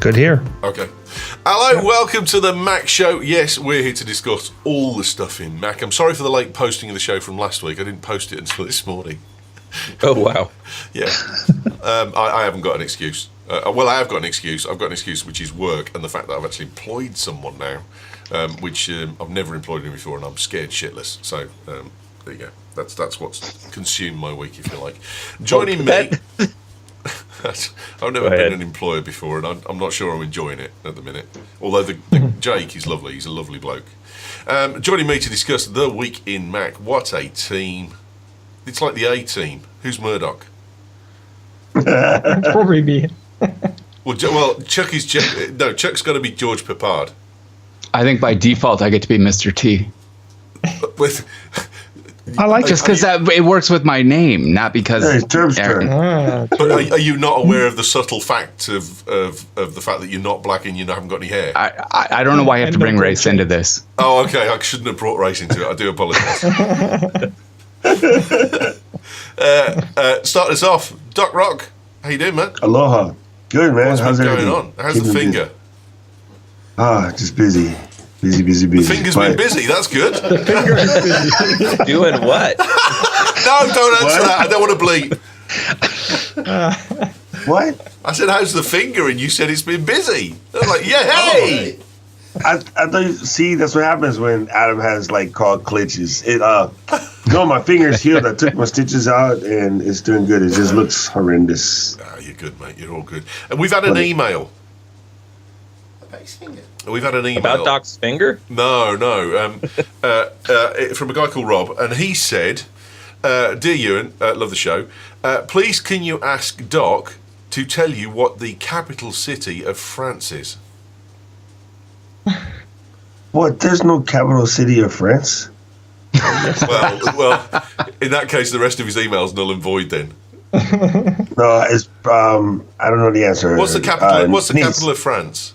Good here. Okay. Hello, welcome to the Mac Show. Yes, we're here to discuss all the stuff in Mac. I'm sorry for the late posting of the show from last week. I didn't post it until this morning. Oh, wow. Yeah. I haven't got an excuse. Well, I have got an excuse. I've got an excuse, which is work, and the fact that I've actually employed someone now, which I've never employed him before, and I'm scared shitless. So, there you go. That's what's consumed my week, if you like. Joining me... I've never been an employer before, and I'm not sure I'm enjoying it at the minute. Although Jake is lovely. He's a lovely bloke. Joining me to discuss the week in Mac. What a team. It's like the A-team. Who's Murdoch? Probably me. Well, Chuck is... No, Chuck's got to be George Peppard. I think by default I get to be Mr. T. I like just because it works with my name, not because. Hey, it's Term's turn. But are you not aware of the subtle fact of the fact that you're not black and you haven't got any hair? I don't know why you have to bring race into this. Oh, okay. I shouldn't have brought race into it. I do apologise. Start us off, Doc Rock. How you doing, man? Aloha. Good, man. What's How's been everything? going on? How's the finger? Just busy. Busy. The finger's been busy. That's good. The finger is busy. Doing what? No, don't answer that. I don't want to bleep. What? I said, how's the finger? And you said it's been busy. I was like, yeah, hey. I thought, see, that's what happens when Adam has, like, called glitches. My finger's healed. I took my stitches out, and it's doing good. It just looks horrendous. You're good, mate. You're all good. And we've had an email. About his finger? We've had an email. About Doc's finger? No. From a guy called Rob, and he said, Dear Ewan, love the show. Please can you ask Doc to tell you what the capital city of France is? What? There's no capital city of France? well, in that case, the rest of his email's null and void then. No, it's, I don't know the answer. What's the capital? What's the Nice. capital of France?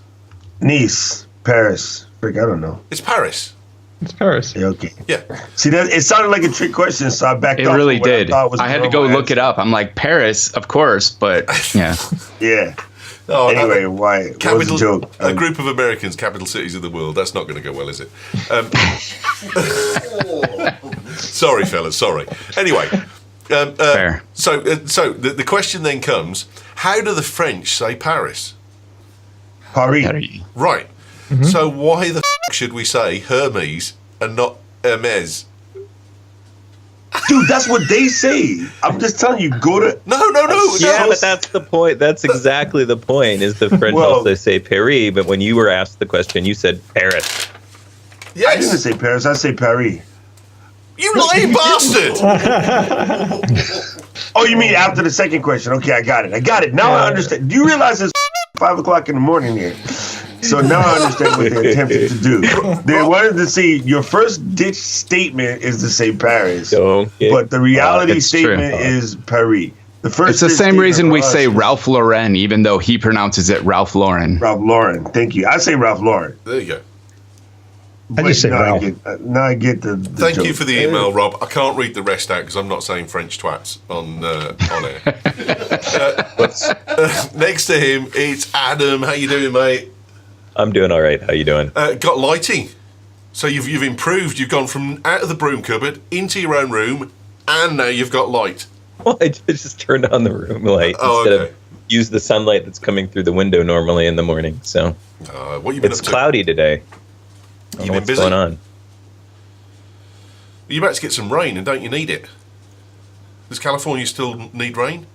Nice. Paris. Frick, I don't know. It's Paris. It's Paris. Yeah, okay. Yeah. See, that it sounded like a trick question, so I backed It off. really from what did. thought was I had the to go normal look it up. I'm like, Paris, of course, but yeah. Yeah. Oh, Anyway, why? What was capital, the joke? a group of Americans, capital cities of the world. That's not going to go well, is it? Sorry, fellas. Sorry. Anyway, Fair. So the question then comes: how do the French say Paris? Paris. Right. Mm-hmm. So why the should we say Hermes and not Hermes? Dude, that's what they say. I'm just telling you, go to... No. Yeah, but that's the point. That's exactly the point, is the French also say Paris, but when you were asked the question, you said Paris. Yes. I didn't say Paris, I say Paris. You lying bastard! Oh, you mean after the second question? Okay, I got it. Now I understand. Do you realize it's 5 o'clock in the morning here? So now I understand what they attempted to do. They wanted to see your first ditch statement is to say Paris, but the reality statement is Paris. It's the same reason we say Ralph Lauren, even though he pronounces it Ralph Lauren. Ralph Lauren. Thank you. I say Ralph Lauren. There you go. I just say Ralph. Now I get the Thank joke. you for the email, Rob. I can't read the rest out because I'm not saying French twats on air. Next to him, it's Adam. How you doing, mate? I'm doing all right. How you doing? Got lighting. So you've improved. You've gone from out of the broom cupboard into your own room, and now you've got light. Well, I just turned on the room light instead of use the sunlight that's coming through the window normally in the morning. So what you been it's up to? cloudy today. You been what's busy? going on? You're about to get some rain, and don't you need it? Does California still need rain?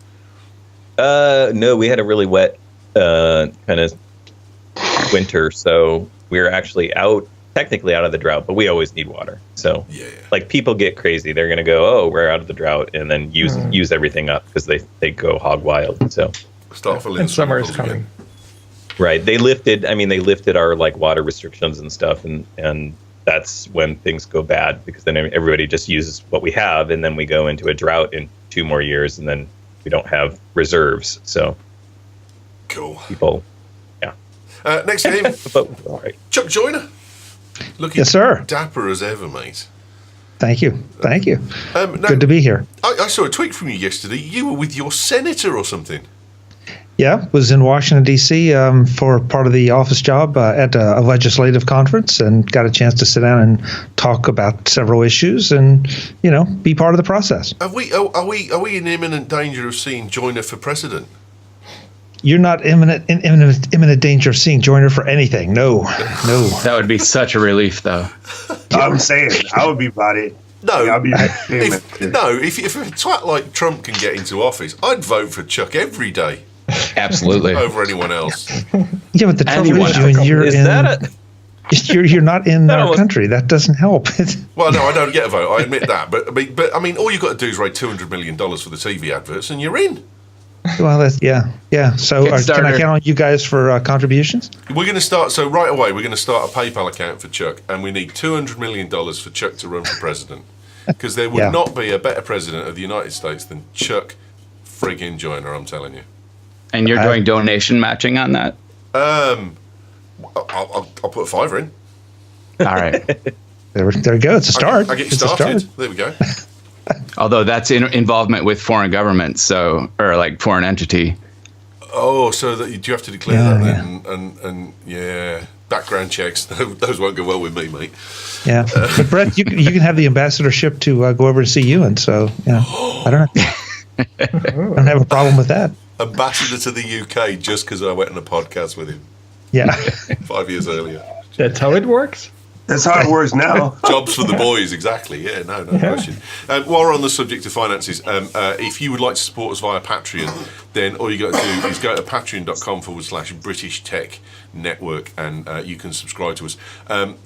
No, we had a really wet kind of winter, so we're actually technically out of the drought, but we always need water. So like people get crazy. They're going to go, oh, we're out of the drought, and then use everything up because they go hog wild. So start filling and summer is coming. Again. Right. They lifted our like water restrictions and stuff. And that's when things go bad because then everybody just uses what we have. And then we go into a drought in 2 more years and then we don't have reserves. So cool. People. Yeah. Next to him, all right. Chuck Joyner. Looking Yes, sir. Dapper as ever, mate. Thank you. Now, Good to be here. I saw a tweet from you yesterday. You were with your senator or something. Yeah, was in Washington, D.C. For part of the office job at a legislative conference, and got a chance to sit down and talk about several issues and, be part of the process. Are we in imminent danger of seeing Joyner for president? You're not imminent danger of seeing Joyner for anything. No. That would be such a relief, though. I'm saying I would be about it. No, Yeah, I'll be if a twat like Trump can get into office, I'd vote for Chuck every day Absolutely. over anyone else. Yeah, but the trouble Anyone. is you're not in our country. That doesn't help. Well, no, I don't get a vote. I admit that, but I mean, all you've got to do is raise $200 million for the TV adverts, and you're in. Well, that's yeah. So can I count on you guys for contributions? We're going to start. So right away, we're going to start a PayPal account for Chuck, and we need $200 million for Chuck to run for president, because there would not be a better president of the United States than Chuck friggin' Joyner. I'm telling you. And you're doing donation matching on that? I'll put a $5 in. All right. There we go. It's a start. I get you started. There we go. Although that's involvement with foreign governments, or like foreign entity. Oh, so that do you have to declare that then? And background checks. Those won't go well with me, mate. Yeah, but Brett, you can have the ambassadorship to go over to see you, and so I don't have a problem with that. Ambassador to the UK just because I went on a podcast with him. Yeah, 5 years earlier. That's how it works. That's how it works now. Jobs for the boys, exactly. Yeah, no question. While we're on the subject of finances, if you would like to support us via Patreon, then all you got to do is go to patreon.com/British Tech Network, and you can subscribe to us.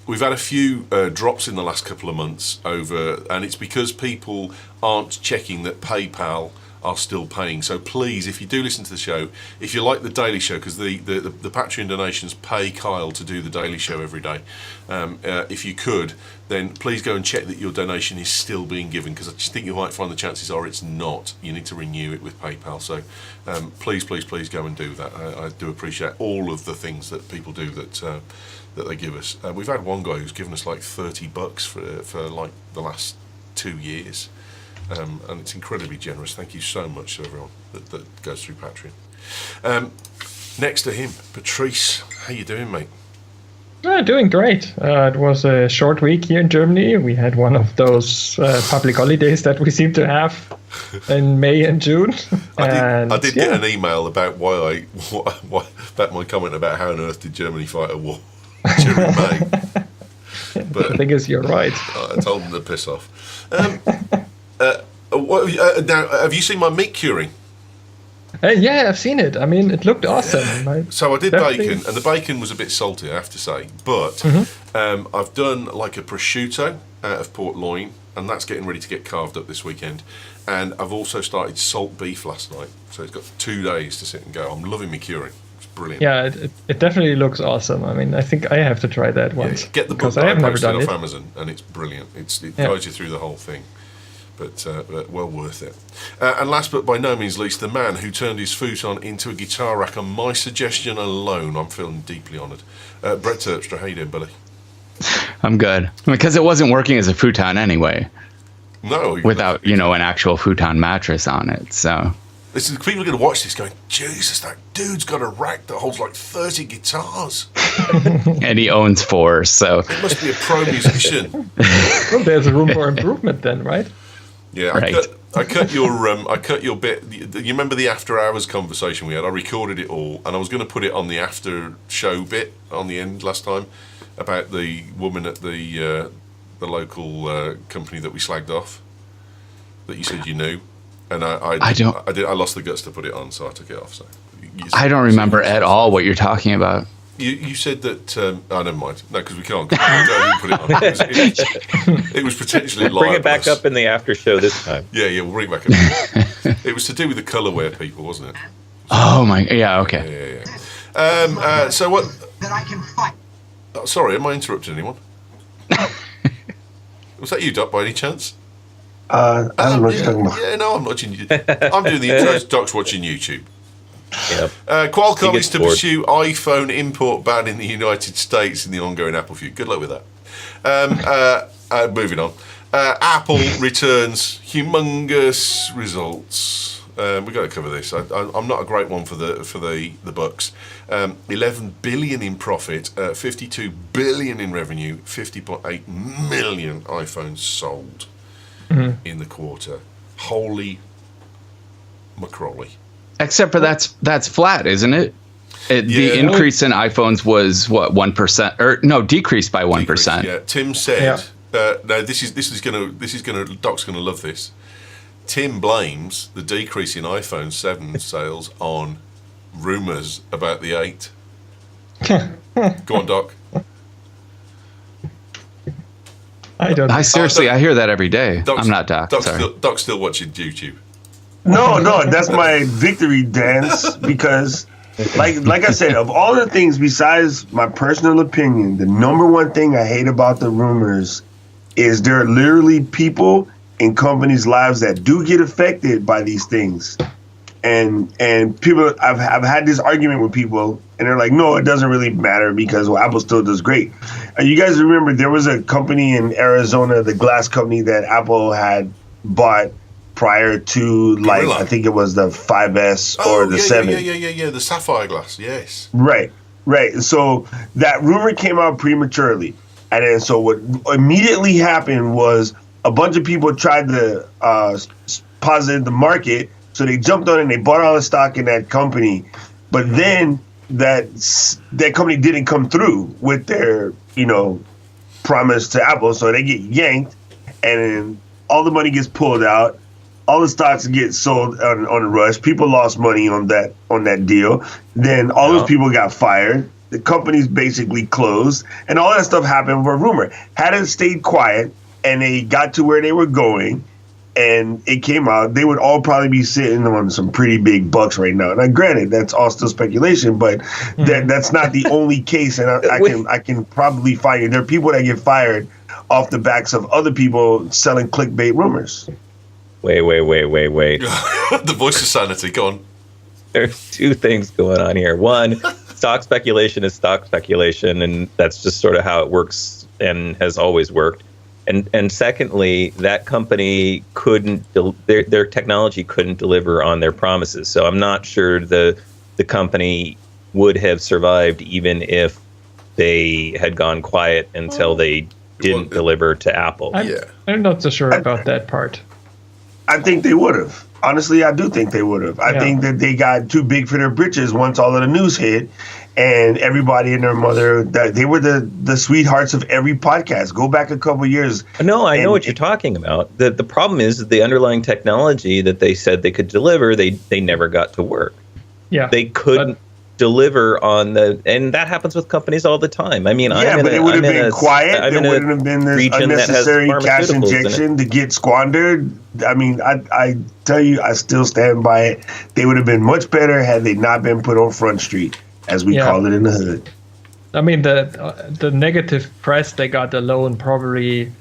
We've had a few drops in the last couple of months and it's because people aren't checking that PayPal are still paying. So please, if you do listen to the show, if you like the Daily Show, because the Patreon donations pay Kyle to do the Daily Show every day, if you could, then please go and check that your donation is still being given, because I just think you might find the chances are it's not. You need to renew it with PayPal. So please go and do that. I do appreciate all of the things that people do that they give us. We've had one guy who's given us like $30 for like the last 2 years. And it's incredibly generous. Thank you so much to everyone that goes through Patreon. Next to him, Patrice. How you doing, mate? Doing great. It was a short week here in Germany. We had one of those public holidays that we seem to have in May and June. I did get an email about why about my comment about how on earth did Germany fight a war during May. But the thing is, you're right. I told them to piss off. Now, have you seen my meat curing? Yeah, I've seen it. I mean, it looked awesome. So I did bacon, and the bacon was a bit salty, I have to say. But I've done like a prosciutto out of port loin, and that's getting ready to get carved up this weekend. And I've also started salt beef last night, so it's got 2 days to sit and go. I'm loving my curing. It's brilliant. Yeah, it definitely looks awesome. I mean, I think I have to try that once. Get the book because I have never posted done off it. Amazon, and it's brilliant. It guides you through the whole thing. But well worth it. And last but by no means least, the man who turned his futon into a guitar rack on my suggestion alone. I'm feeling deeply honoured. Brett Terpstra, how you doing, buddy? I'm good. Because it wasn't working as a futon anyway. No. Without, an actual futon mattress on it, so... Listen, people are going to watch this going, Jesus, that dude's got a rack that holds like 30 guitars. And he owns 4, so... He must be a pro musician. Well, there's a room for improvement then, right? Yeah, right. I cut your bit. You remember the after hours conversation we had? I recorded it all, and I was going to put it on the after show bit on the end last time about the woman at the local company that we slagged off that you said you knew, and I lost the guts to put it on, so I took it off. So I don't remember at all what you're talking about. You said that. Never mind. No, because we can't. Put it on. It was potentially libelous. Bring it back up in the after show this time. Yeah, we'll bring it back up. It was to do with the colourware people, wasn't it? Oh my. Yeah. Okay. Yeah. So what? That I can fight. Oh, sorry, am I interrupting anyone? Was that you, Doc, by any chance? I don't know what you're talking about. Yeah, no, I'm watching you. I'm doing the intros. Doc's watching YouTube. Yep. Qualcomm is to pursue iPhone import ban in the United States in the ongoing Apple feud. Good luck with that. Moving on. Apple returns humongous results. We've got to cover this. I'm not a great one for the bucks. 11 billion in profit, 52 billion in revenue, 50.8 million iPhones sold in the quarter. Holy macrolly. Except for that's flat, isn't it? The increase in iPhones was what, 1%, or no, decreased by 1%. Yeah, Tim said. No, this is gonna. Doc's gonna love this. Tim blames the decrease in iPhone 7 sales on rumours about the 8. Go on, Doc. I seriously, I hear that every day. Doc's, I'm not Doc. Sorry. Doc's still watching YouTube. No, that's my victory dance because, like I said, of all the things besides my personal opinion, the number one thing I hate about the rumors is there are literally people in companies' lives that do get affected by these things, and people. I've had this argument with people, and they're like, "No, it doesn't really matter because Apple still does great." You guys remember there was a company in Arizona, the glass company that Apple had bought prior to, like, I think it was the 5S or the 7. Yeah, the sapphire glass, yes. Right. So that rumor came out prematurely. And then so what immediately happened was a bunch of people tried to posit the market. So they jumped on it and they bought all the stock in that company. But then that company didn't come through with their, promise to Apple. So they get yanked and then all the money gets pulled out. All the stocks get sold on a rush. People lost money on that deal. Then all those people got fired. The company's basically closed, and all that stuff happened for a rumor. Had it stayed quiet and they got to where they were going, and it came out, they would all probably be sitting on some pretty big bucks right now. And granted, that's all still speculation, but that's not the only case. And I can probably find it. There are people that get fired off the backs of other people selling clickbait rumors. Wait. The voice of sanity, go on. There's two things going on here. One, stock speculation is stock speculation, and that's just sort of how it works and has always worked. And secondly, that company their technology couldn't deliver on their promises. So I'm not sure the company would have survived even if they had gone quiet until they didn't deliver to Apple. I'm not so sure about that part. I think they would have. Honestly, I do think they would have. I think that they got too big for their britches once all of the news hit, and everybody and their mother, they were the sweethearts of every podcast. Go back a couple years. No, I know what you're talking about. The problem is the underlying technology that they said they could deliver, they never got to work. Yeah, they couldn't deliver on and that happens with companies all the time. I mean, but it would have been quiet. There wouldn't have been this unnecessary cash injection to get squandered. I mean, I tell you, I still stand by it. They would have been much better had they not been put on Front Street, as we call it in the hood. I mean, the negative press they got alone probably,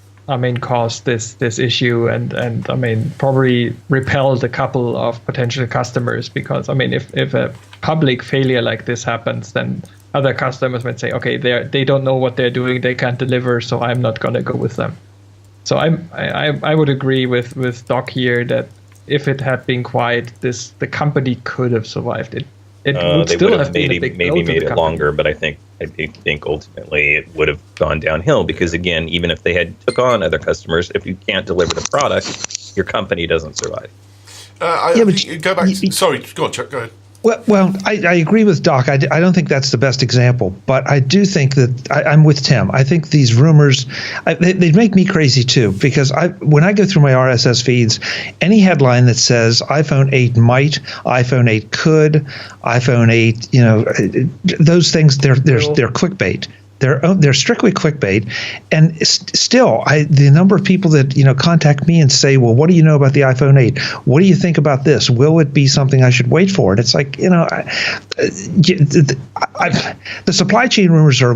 caused this issue and probably repelled a couple of potential customers because, if a public failure like this happens, then other customers might say, okay, they don't know what they're doing, they can't deliver, so I'm not going to go with them. So I would agree with Doc here that if it had been quiet, the company could have survived. It would still have been a big blow to the company. Longer, but I think ultimately it would have gone downhill because, again, even if they had took on other customers, if you can't deliver the product, your company doesn't survive. Go back. Sorry, go on, Chuck. Go ahead. Well, I agree with Doc. I don't think that's the best example, but I do think that I'm with Tim. I think these rumors, they make me crazy too, because when I go through my RSS feeds, any headline that says iPhone 8 might, iPhone 8 could, iPhone 8, those things, they're clickbait. They're strictly clickbait, and still, the number of people that contact me and say, "Well, what do you know about the iPhone 8? What do you think about this? Will it be something I should wait for?" And it's like, the supply chain rumors are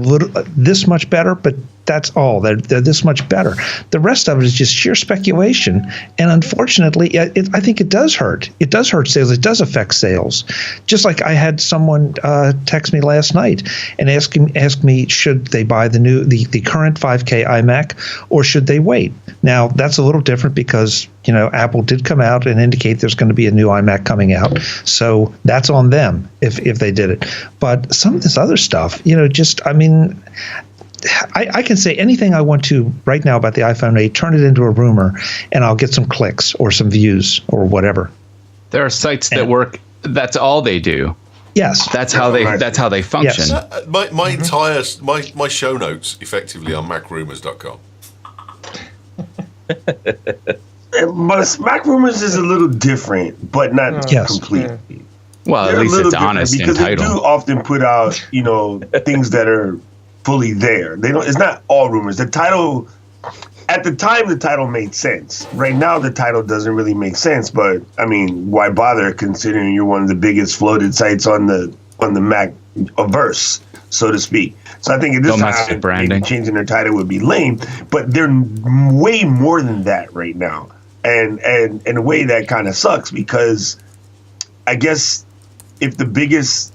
this much better, but That's all. They're this much better. The rest of it is just sheer speculation. And unfortunately, I think it does hurt. It does hurt sales. It does affect sales. Just like I had someone text me last night and ask me, should they buy the current 5K iMac or should they wait? Now, that's a little different because, Apple did come out and indicate there's going to be a new iMac coming out. So that's on them if they did it. But some of this other stuff, I can say anything I want to right now about the iPhone 8, turn it into a rumor, and I'll get some clicks or some views or whatever. There are sites that work. That's all they do. Yes, that's how they function. Yes. My entire my show notes effectively on MacRumors.com. But Mac Rumors is a little different, but not complete. Well, at least it's honest because in title. They do often put out, things that are fully there. They don't. It's not all rumors. The title, at the time, the title made sense. Right now, the title doesn't really make sense. But I mean, why bother? Considering you're one of the biggest floated sites on the Mac averse, so to speak. So I think at this time, maybe changing their title would be lame. But they're way more than that right now, and in a way that kind of sucks because I guess if the biggest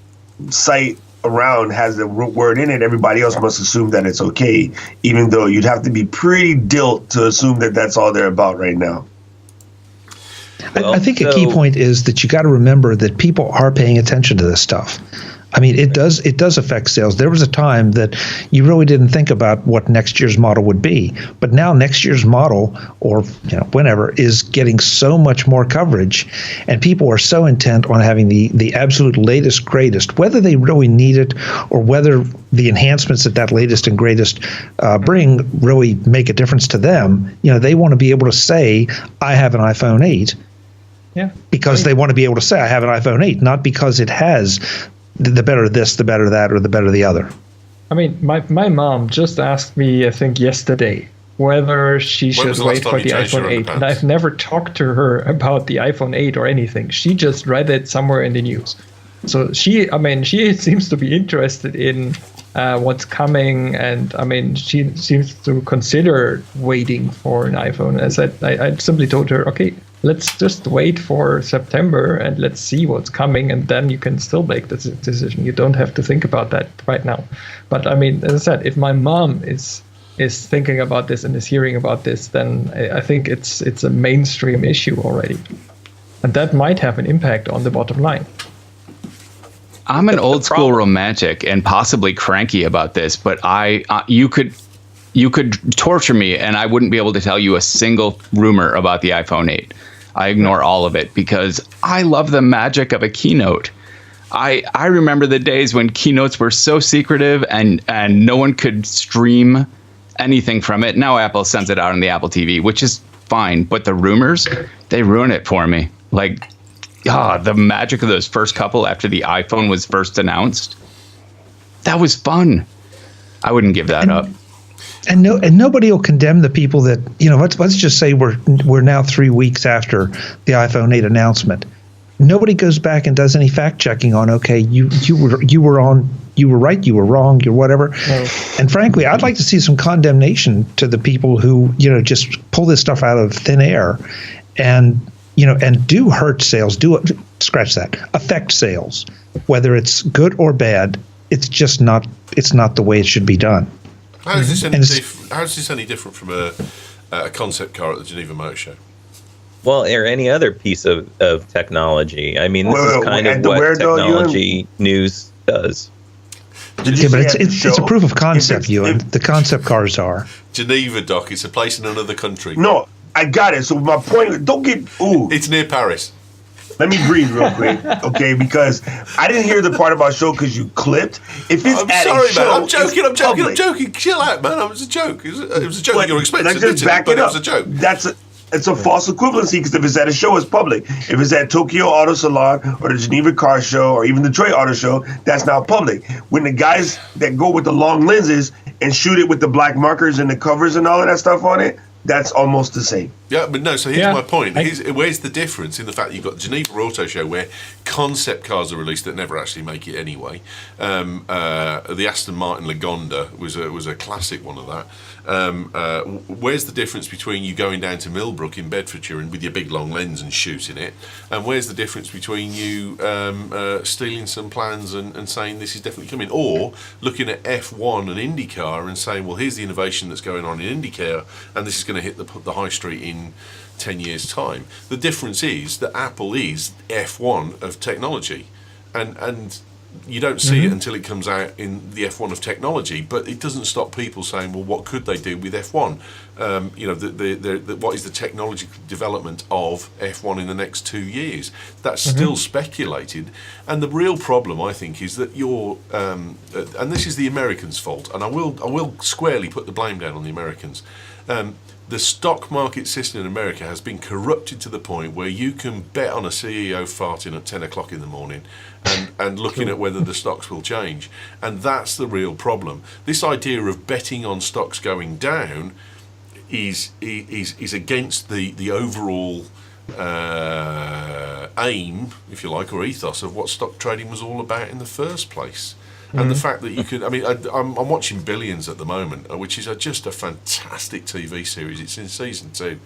site around has the word in it, everybody else must assume that it's okay, even though you'd have to be pretty dilt to assume that that's all they're about right now. Well, I think a key point is that you got to remember that people are paying attention to this stuff. I mean, it does affect sales. There was a time that you really didn't think about what next year's model would be, but now next year's model, or whenever, is getting so much more coverage, and people are so intent on having the absolute latest, greatest, whether they really need it or whether the enhancements that latest and greatest bring really make a difference to them. They want to be able to say, "I have an iPhone 8." Yeah. Because they want to be able to say, "I have an iPhone 8," not because it has the better this, the better that, or the better the other. I mean, my mom just asked me, I think yesterday, whether she should wait for the iPhone 8. And I've never talked to her about the iPhone 8 or anything. She just read it somewhere in the news. So she seems to be interested in what's coming. And I mean, she seems to consider waiting for an iPhone. As I simply told her, okay, let's just wait for September and let's see what's coming, and then you can still make the decision. You don't have to think about that right now. But I mean, as I said, if my mom is thinking about this and is hearing about this, then I think it's a mainstream issue already, and that might have an impact on the bottom line. I'm an old school romantic and possibly cranky about this, but you could torture me and I wouldn't be able to tell you a single rumor about the iPhone 8. I ignore all of it because I love the magic of a keynote. I remember the days when keynotes were so secretive and no one could stream anything from it. Now Apple sends it out on the Apple TV, which is fine. But the rumors, they ruin it for me. Like, the magic of those first couple after the iPhone was first announced. That was fun. I wouldn't give that up. And nobody will condemn the people that, let's just say we're now 3 weeks after the iPhone 8 announcement. Nobody goes back and does any fact checking on, okay, you were right, you were wrong, you're whatever. No. And frankly, I'd like to see some condemnation to the people who, just pull this stuff out of thin air and do hurt sales, affect sales, whether it's good or bad. It's just not the way it should be done. How is this any different from a concept car at the Geneva Motor Show? Well, or any other piece of technology. I mean, this is kind of what technology news does. But it's a proof of concept, Ewan. The concept cars are. Geneva, Doc. It's a place in another country. No, I got it. So my point, don't get... Ooh. It's near Paris. Let me breathe real quick, okay? Because I didn't hear the part about show because you clipped. If it's I'm sorry, man. I'm joking. Chill out, man. It was a joke. It was a joke. You're expecting to just back it up. It was a joke. It's a false equivalency because if it's at a show, it's public. If it's at Tokyo Auto Salon or the Geneva Car Show or even Detroit Auto Show, that's not public. When the guys that go with the long lenses and shoot it with the black markers and the covers and all of that stuff on it, That's almost the same. Yeah, but no, so here's my point. Where's the difference in the fact that you've got Geneva Auto Show where concept cars are released that never actually make it anyway. The Aston Martin Lagonda was a classic one of that. Where's the difference between you going down to Millbrook in Bedfordshire and with your big long lens and shooting it, and where's the difference between you stealing some plans and saying this is definitely coming, or looking at F1 and IndyCar and saying, well, here's the innovation that's going on in IndyCar and this is going to hit the high street in 10 years' time. The difference is that Apple is F1 of technology, and you don't see it until it comes out in the F1 of technology, but it doesn't stop people saying, well, what could they do with F1? What is the technological development of F1 in the next 2 years? That's still speculated. And the real problem, I think, is that and this is the Americans' fault, and I will squarely put the blame down on the Americans. The stock market system in America has been corrupted to the point where you can bet on a CEO farting at 10 o'clock in the morning and looking at whether the stocks will change. And that's the real problem. This idea of betting on stocks going down is against the overall aim, if you like, or ethos of what stock trading was all about in the first place. And the fact that you could, I'm watching Billions at the moment, which is just a fantastic TV series. It's in season 2.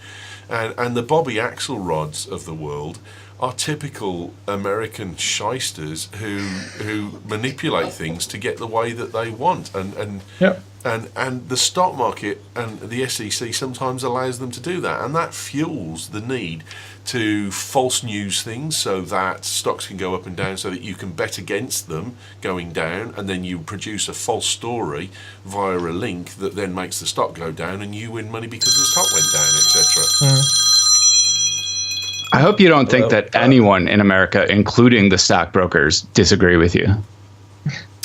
And the Bobby Axelrods of the world are typical American shysters who manipulate things to get the way that they want. And the stock market and the SEC sometimes allows them to do that. And that fuels the need to false news things so that stocks can go up and down so that you can bet against them going down, and then you produce a false story via a link that then makes the stock go down and you win money because the stock went down, etc. I hope you don't think that anyone in America, including the stockbrokers, disagree with you.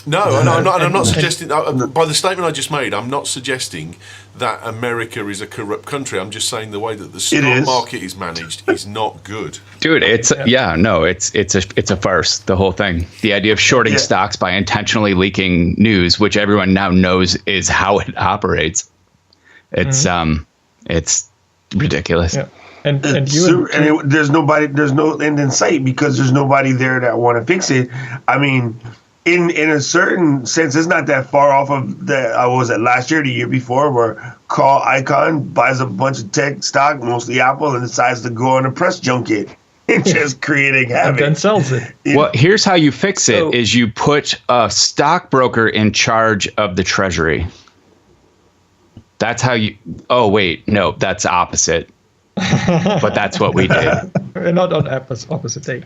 No, I'm not suggesting, by the statement I just made, I'm not suggesting that America is a corrupt country. I'm just saying the way that the stock market is managed is not good. Dude, it's a farce, the whole thing. The idea of shorting stocks by intentionally leaking news, which everyone now knows is how it operates. It's ridiculous. Yeah. And there's no end in sight because there's nobody there that want to fix it. I mean, in a certain sense, it's not that far off of last year, the year before, where Carl Icahn buys a bunch of tech stock, mostly Apple, and decides to go on a press junket and just creating havoc. And then sells it. Well, here's how you fix it: is you put a stockbroker in charge of the treasury. That's how you. Oh wait, no, that's opposite. But that's what we did. We're not on opposite day.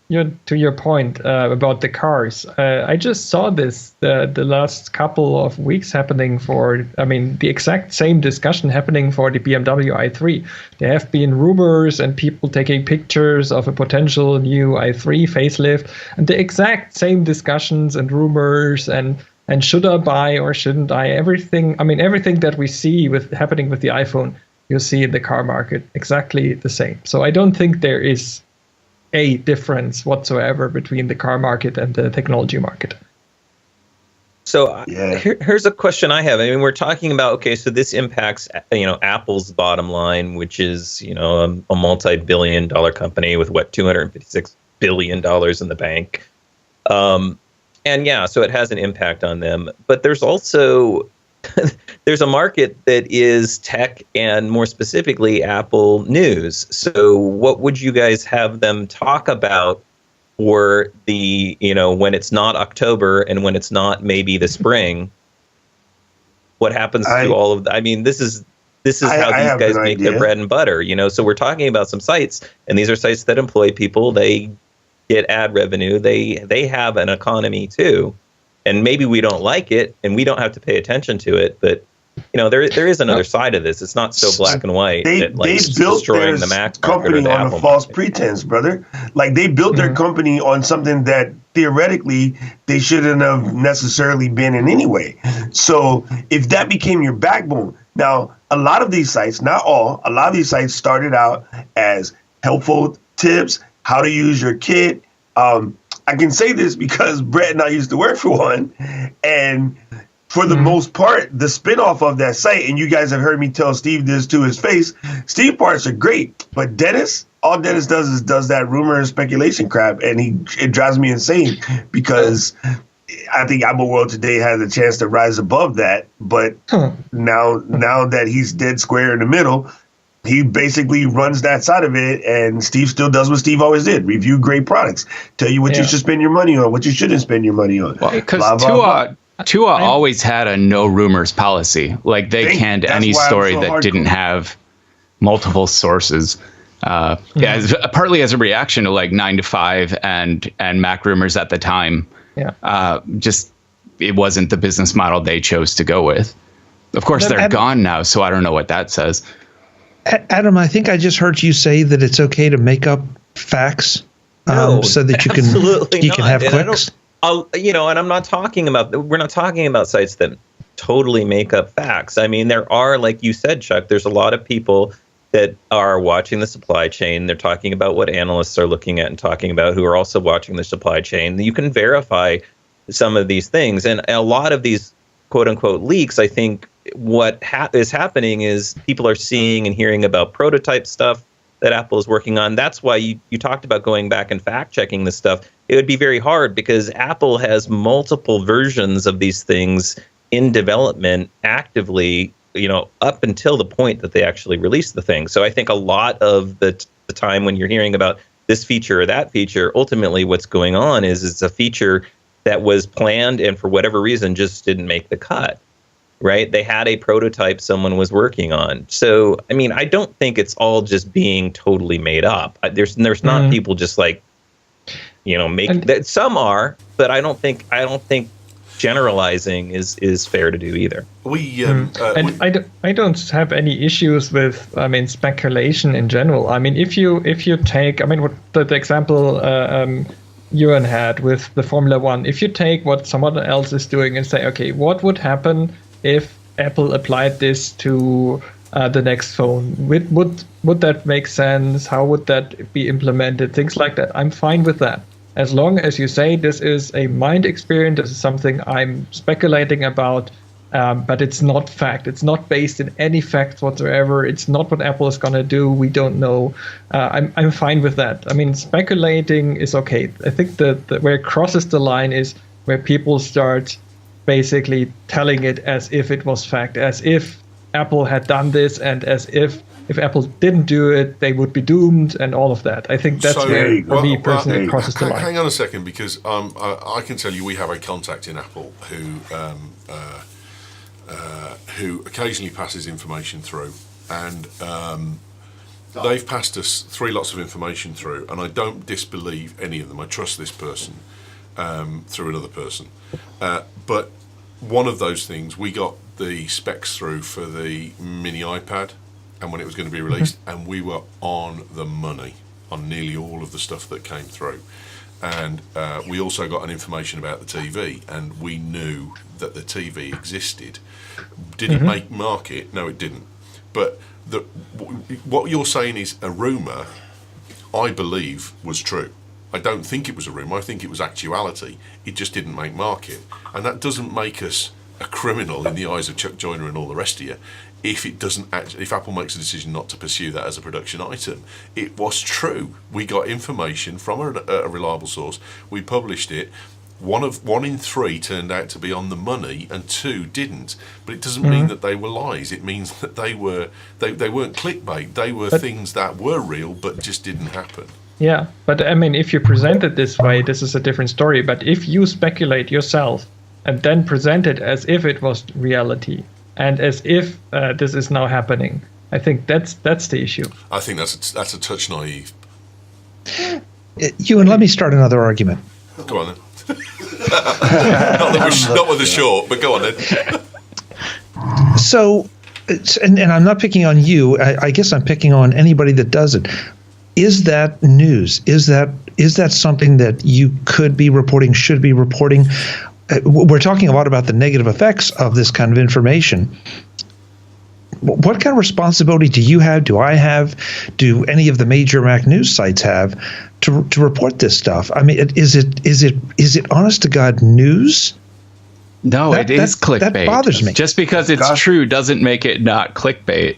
You to your point about the cars, I just saw this the last couple of weeks happening the exact same discussion happening for the BMW i3. There have been rumors and people taking pictures of a potential new i3 facelift, and the exact same discussions and rumors and should I buy or shouldn't I? Everything that we see happening with the iPhone, you see in the car market exactly the same. So I don't think there is a difference whatsoever between the car market and the technology market. So here's a question I have. I mean, we're talking about, so this impacts, Apple's bottom line, which is, a multi-billion-dollar company with $256 billion in the bank. So it has an impact on them. But there's also there's a market that is tech and more specifically Apple News. So what would you guys have them talk about for the, when it's not October and when it's not maybe the spring? What happens to all of this is how these guys make their bread and butter, So we're talking about some sites, and these are sites that employ people. They get ad revenue. They have an economy too. And maybe we don't like it, and we don't have to pay attention to it. But there is another side of this. It's not so black and white. They built their company on a false pretense, brother. Like they built their company on something that theoretically they shouldn't have necessarily been in anyway. So if that became your backbone, now a lot of these sites, not all, a lot of these sites started out as helpful tips, how to use your kit. I can say this because Brett and I used to work for one, and for the most part, the spinoff of that site, and you guys have heard me tell Steve this to his face, Steve parts are great, but Dennis, all Dennis does that rumor and speculation crap, and it drives me insane because I think Apple World today has a chance to rise above that, but now that he's dead square in the middle, he basically runs that side of it, and Steve still does what Steve always did: review great products, tell you what you should spend your money on, what you shouldn't spend your money on. Because Tua always had a no rumors policy. Like they canned any story that didn't have multiple sources. Partly as a reaction to like 9 to 5 and Mac rumors at the time. Just it wasn't the business model they chose to go with. Of course, they're gone now, so I don't know what that says. Adam, I think I just heard you say that it's okay to make up facts so that you can have clicks. And I'm not talking about, we're not talking about sites that totally make up facts. I mean, there are, like you said, Chuck, there's a lot of people that are watching the supply chain. They're talking about what analysts are looking at and talking about, who are also watching the supply chain. You can verify some of these things. And a lot of these quote unquote leaks, I think what is happening is people are seeing and hearing about prototype stuff that Apple is working on. That's why you talked about going back and fact checking this stuff. It would be very hard because Apple has multiple versions of these things in development actively, up until the point that they actually release the thing. So I think a lot of the time when you're hearing about this feature or that feature, ultimately what's going on is it's a feature that was planned and for whatever reason just didn't make the cut. Right? They had a prototype someone was working on. So, I mean, I don't think it's all just being totally made up. There's not people just like, that. Some are, but I don't think generalizing is fair to do either. I don't have any issues with, speculation in general. I mean, if you take, what the example Ewan had with the Formula One, if you take what someone else is doing and say, okay, what would happen if Apple applied this to the next phone? Would that make sense? How would that be implemented? Things like that. I'm fine with that. As long as you say this is a mind experience, this is something I'm speculating about, but it's not fact. It's not based in any facts whatsoever. It's not what Apple is going to do. We don't know. I'm fine with that. I mean, speculating is okay. I think that where it crosses the line is where people start basically telling it as if it was fact, as if Apple had done this, and as if Apple didn't do it, they would be doomed, and all of that. I think that's where, for me personally, crosses the line. Hang on a second, because I can tell you we have a contact in Apple who occasionally passes information through, and they've passed us 3 lots of information through, and I don't disbelieve any of them. I trust this person through another person. But one of those things, we got the specs through for the mini iPad and when it was going to be released, and we were on the money on nearly all of the stuff that came through. And we also got an information about the TV, and we knew that the TV existed. Did it make market? No, it didn't. But what you're saying is a rumour, I believe, was true. I don't think it was a rumour. I think it was actuality. It just didn't make market. And that doesn't make us a criminal in the eyes of Chuck Joyner and all the rest of you. If Apple makes a decision not to pursue that as a production item, it was true. We got information from a reliable source. We published it. 1 in 3 turned out to be on the money, and 2 didn't. But it doesn't mean that they were lies. It means that they weren't clickbait. They were things that were real but just didn't happen. Yeah, but if you present it this way, this is a different story. But if you speculate yourself and then present it as if it was reality and as if this is now happening, I think that's the issue. I think that's a touch naive. Ewan, let me start another argument. Go on then. not with the short, but go on then. So, and I'm not picking on you. I guess I'm picking on anybody that does it. Is that news? Is that something that you could be reporting, should be reporting? We're talking a lot about the negative effects of this kind of information. What kind of responsibility do you have? Do I have? Do any of the major Mac news sites have to report this stuff? I mean, is it honest to God news? No, it is clickbait. That bothers me. Just because it's true doesn't make it not clickbait.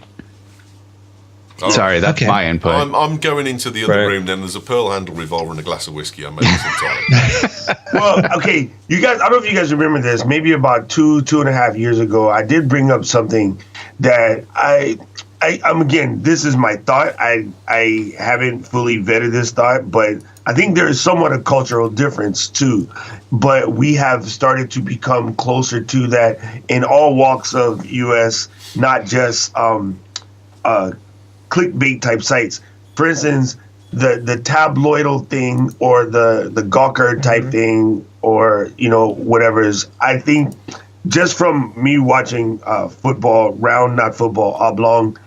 Oh, Sorry, that's my input. I'm going into the other room. Then there's a pearl handle revolver and a glass of whiskey. I'm making some time. Well, okay, you guys. I don't know if you guys remember this. Maybe about 2.5 years ago, I did bring up something that I'm again. This is my thought. I haven't fully vetted this thought, but I think there is somewhat a cultural difference too. But we have started to become closer to that in all walks of U.S., not just clickbait type sites. For instance, the tabloidal thing or the Gawker type thing, or whatever is. I think just from me watching football, not football, oblong,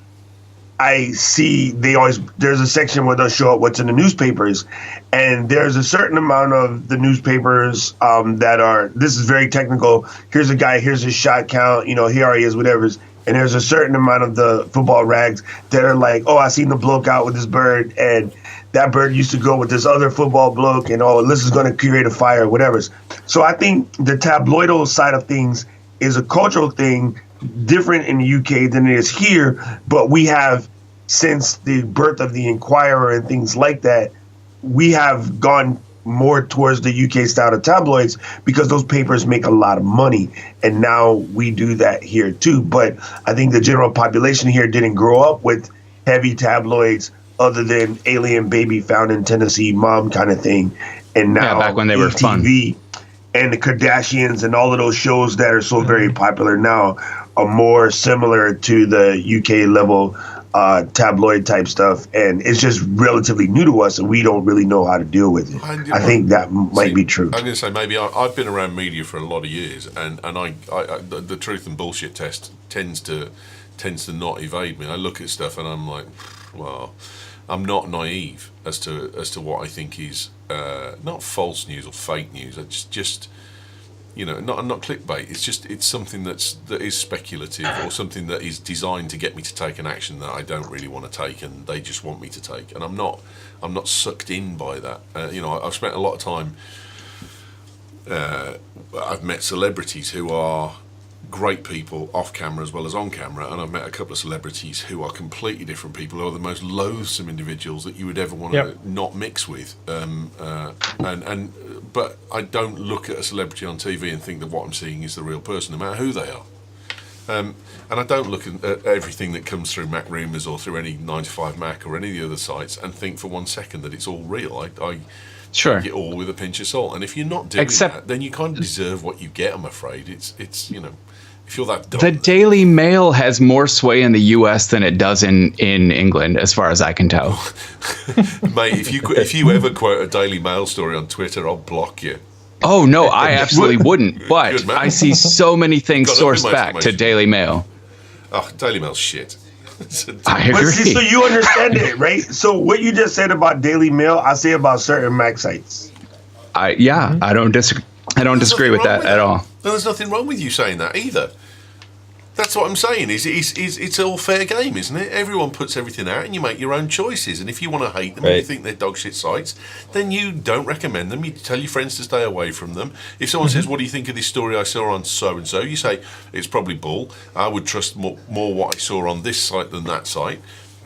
I see there's a section where they'll show up what's in the newspapers, and there's a certain amount of the newspapers that are, this is very technical, here's a guy, here's his shot count, here he is, whatever. And there's a certain amount of the football rags that are like, oh, I seen the bloke out with this bird, and that bird used to go with this other football bloke, and this is going to create a fire, whatever. So I think the tabloidal side of things is a cultural thing, different in the UK than it is here, but we have, since the birth of the Inquirer and things like that, we have gone more towards the UK style of tabloids because those papers make a lot of money, and now we do that here too. But I think the general population here didn't grow up with heavy tabloids other than Alien Baby Found in Tennessee Mom kind of thing, and now back when they were fun. And the Kardashians and all of those shows that are so very popular now are more similar to the UK level tabloid type stuff, and it's just relatively new to us, and we don't really know how to deal with it. I think that might be true. I'm going to say maybe I've been around media for a lot of years, and I the truth and bullshit test tends to not evade me. I look at stuff and I'm like, well, I'm not naive as to what I think is not false news or fake news. It's just not clickbait. It's something that is speculative, or something that is designed to get me to take an action that I don't really want to take, and they just want me to take. And I'm not sucked in by that. I've spent a lot of time. I've met celebrities who are great people off camera as well as on camera, and I've met a couple of celebrities who are completely different people, who are the most loathsome individuals that you would ever want to not mix with. But I don't look at a celebrity on TV and think that what I'm seeing is the real person, no matter who they are. And I don't look at everything that comes through Mac Rumours or through any 9to5Mac or any of the other sites and think for 1 second that it's all real. I take it all with a pinch of salt. And if you're not doing that, then you kind of deserve what you get, I'm afraid. It's if you're that dumb. The Daily Mail has more sway in the U.S. than it does in England, as far as I can tell. Mate, if you ever quote a Daily Mail story on Twitter, I'll block you. Oh, no, I absolutely wouldn't. But I see so many things sourced back to Daily Mail. Oh, Daily Mail's shit. I agree. But see, so you understand it, right? So what you just said about Daily Mail, I say about certain Mac sites. I don't disagree. I don't disagree with that at all. No, there's nothing wrong with you saying that either. That's what I'm saying. It's all fair game, isn't it? Everyone puts everything out, and you make your own choices. And if you want to hate them, and you think they're dog shit sites, then you don't recommend them. You tell your friends to stay away from them. If someone says, "What do you think of this story I saw on so and so?" you say, "It's probably bull. I would trust more what I saw on this site than that site."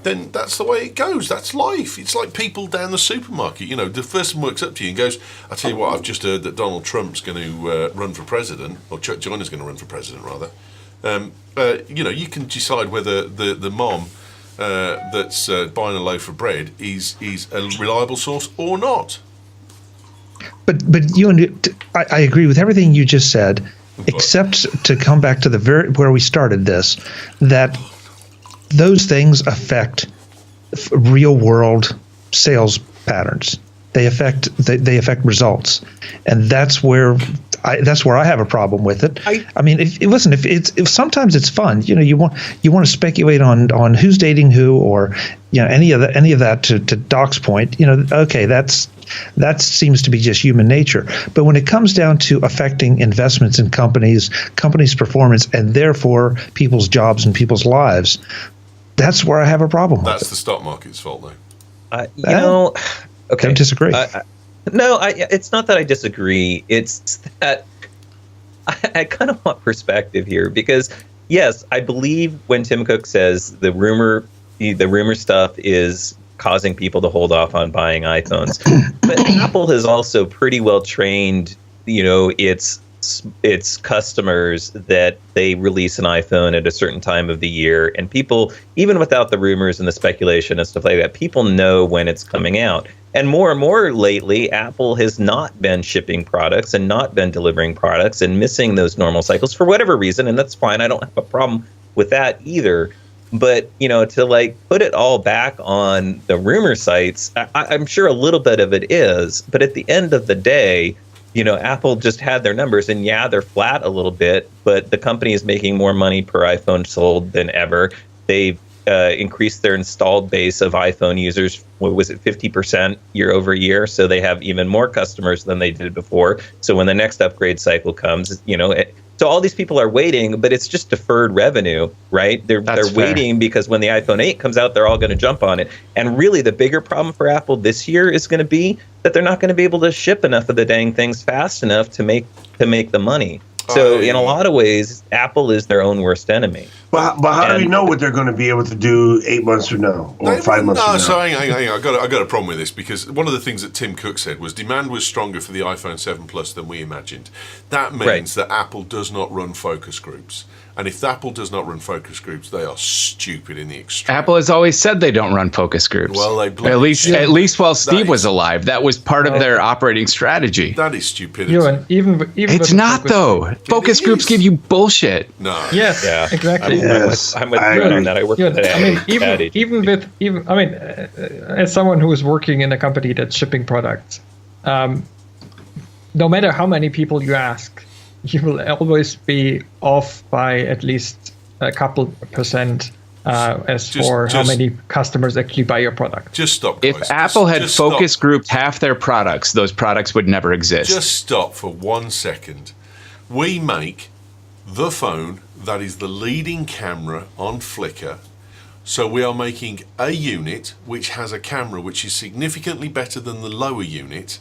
Then that's the way it goes. That's life. It's like people down the supermarket. The person walks up to you and goes, "I tell you what, I've just heard that Donald Trump's going to run for president, or Chuck Joyner's going to run for president, rather." You can decide whether the mom that's buying a loaf of bread is a reliable source or not. But I agree with everything you just said, except to come back to where we started this, that those things affect real world sales patterns. They affect results, and that's where I have a problem with it. I mean, if sometimes it's fun, you want to speculate on who's dating who, or any of that to Doc's point. Okay, that seems to be just human nature. But when it comes down to affecting investments in companies' performance, and therefore people's jobs and people's lives, that's where I have a problem. That's the stock market's fault, though. Okay. Don't disagree. No, it's not that I disagree. It's that I kind of want perspective here because, yes, I believe when Tim Cook says the rumor stuff is causing people to hold off on buying iPhones, but Apple has also pretty well trained, its customers that they release an iPhone at a certain time of the year, and people, even without the rumors and the speculation and stuff like that, people know when it's coming out. And more lately, Apple has not been shipping products and not been delivering products and missing those normal cycles for whatever reason, and that's fine. I don't have a problem with that either. But, to put it all back on the rumor sites, I'm sure a little bit of it is. But at the end of the day, Apple just had their numbers, and yeah, they're flat a little bit, but the company is making more money per iPhone sold than ever. They've increased their installed base of iPhone users. What was it, 50% year over year? So they have even more customers than they did before. So when the next upgrade cycle comes, so all these people are waiting, but it's just deferred revenue, right? They're waiting because when the iPhone 8 comes out, they're all going to jump on it. And really, the bigger problem for Apple this year is going to be that they're not going to be able to ship enough of the dang things fast enough to make the money. So in a lot of ways, Apple is their own worst enemy. But how do we know what they're going to be able to do 8 months from now or 5 months from now? So hang on. I got a problem with this because one of the things that Tim Cook said was demand was stronger for the iPhone 7 Plus than we imagined. That means that Apple does not run focus groups. And if Apple does not run focus groups, they are stupid in the extreme. Apple has always said they don't run focus groups. Well, at least while Steve was alive, that was part of their operating strategy. That is stupidity. Even it's not though. Focus groups give you bullshit. No. Yes. Yeah. Exactly. I'm with you on that. I work with that. As someone who is working in a company that's shipping products, no matter how many people you ask, you will always be off by at least a couple percent how many customers actually buy your product. Just stop. If Apple had focus grouped half their products, those products would never exist. Just stop for 1 second. We make the phone that is the leading camera on Flickr. So we are making a unit which has a camera which is significantly better than the lower unit,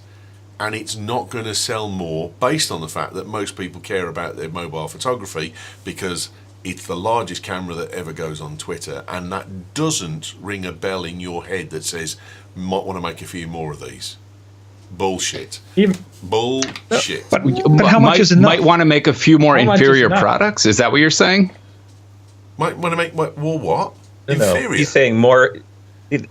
and it's not going to sell more based on the fact that most people care about their mobile photography because it's the largest camera that ever goes on Twitter, and that doesn't ring a bell in your head that says, might want to make a few more of these. Bullshit. Bullshit. But how much is enough? Might want to make a few more inferior products? Is that what you're saying? Might want to make more what? No, inferior? He's saying more.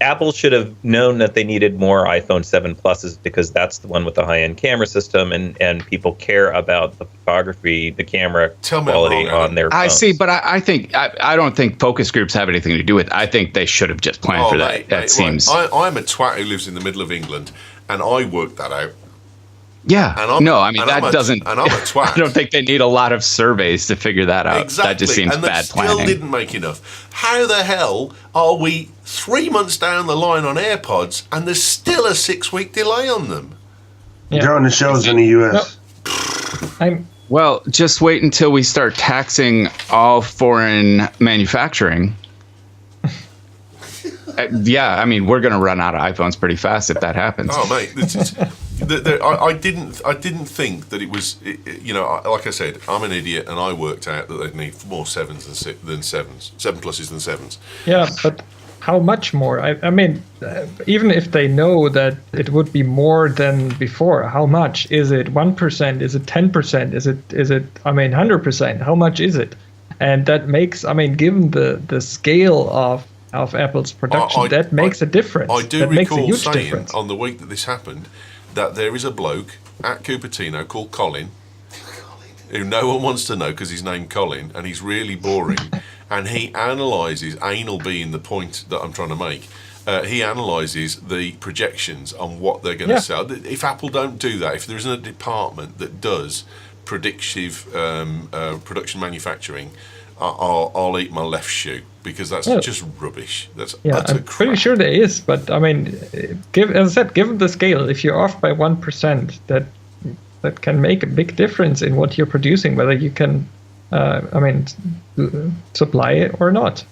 Apple should have known that they needed more iPhone 7 Pluses because that's the one with the high-end camera system, and people care about the photography, the camera quality on their phones. I see, but I think I don't think focus groups have anything to do with it. I think they should have just planned for that. That seems. I'm a twat who lives in the middle of England, and I worked that out. Yeah. That doesn't. And I'm a twat. I don't think they need a lot of surveys to figure that out. Exactly. That just seems and bad planning. Still didn't make enough. How the hell are we 3 months down the line on AirPods and there's still a 6-week delay on them? Yeah. They're on the shelves in the US. Well, just wait until we start taxing all foreign manufacturing. Yeah, I mean, we're going to run out of iPhones pretty fast if that happens. Oh, mate, I didn't think that it was. Like I said, I'm an idiot, and I worked out that they'd need more 7s than 7s, 7 Pluses than 7s. Yeah, but how much more? I mean, even if they know that it would be more than before, how much is it? 1%? Is it 10%? Is it? I mean, 100%? How much is it? And that makes. I mean, given the scale of Apple's production, that makes a difference. I do that makes a recall huge saying difference. on the week that this happened that there is a bloke at Cupertino called Colin, who no one wants to know because he's named Colin, and he's really boring, and he analyses, anal being the point that I'm trying to make, he analyses the projections on what they're going to sell. If Apple don't do that, if there isn't a department that does predictive production manufacturing, I'll eat my left shoe because that's just rubbish. I'm pretty sure there is, but I mean, as I said, given the scale, if you're off by 1%, that can make a big difference in what you're producing, whether you can, supply it or not.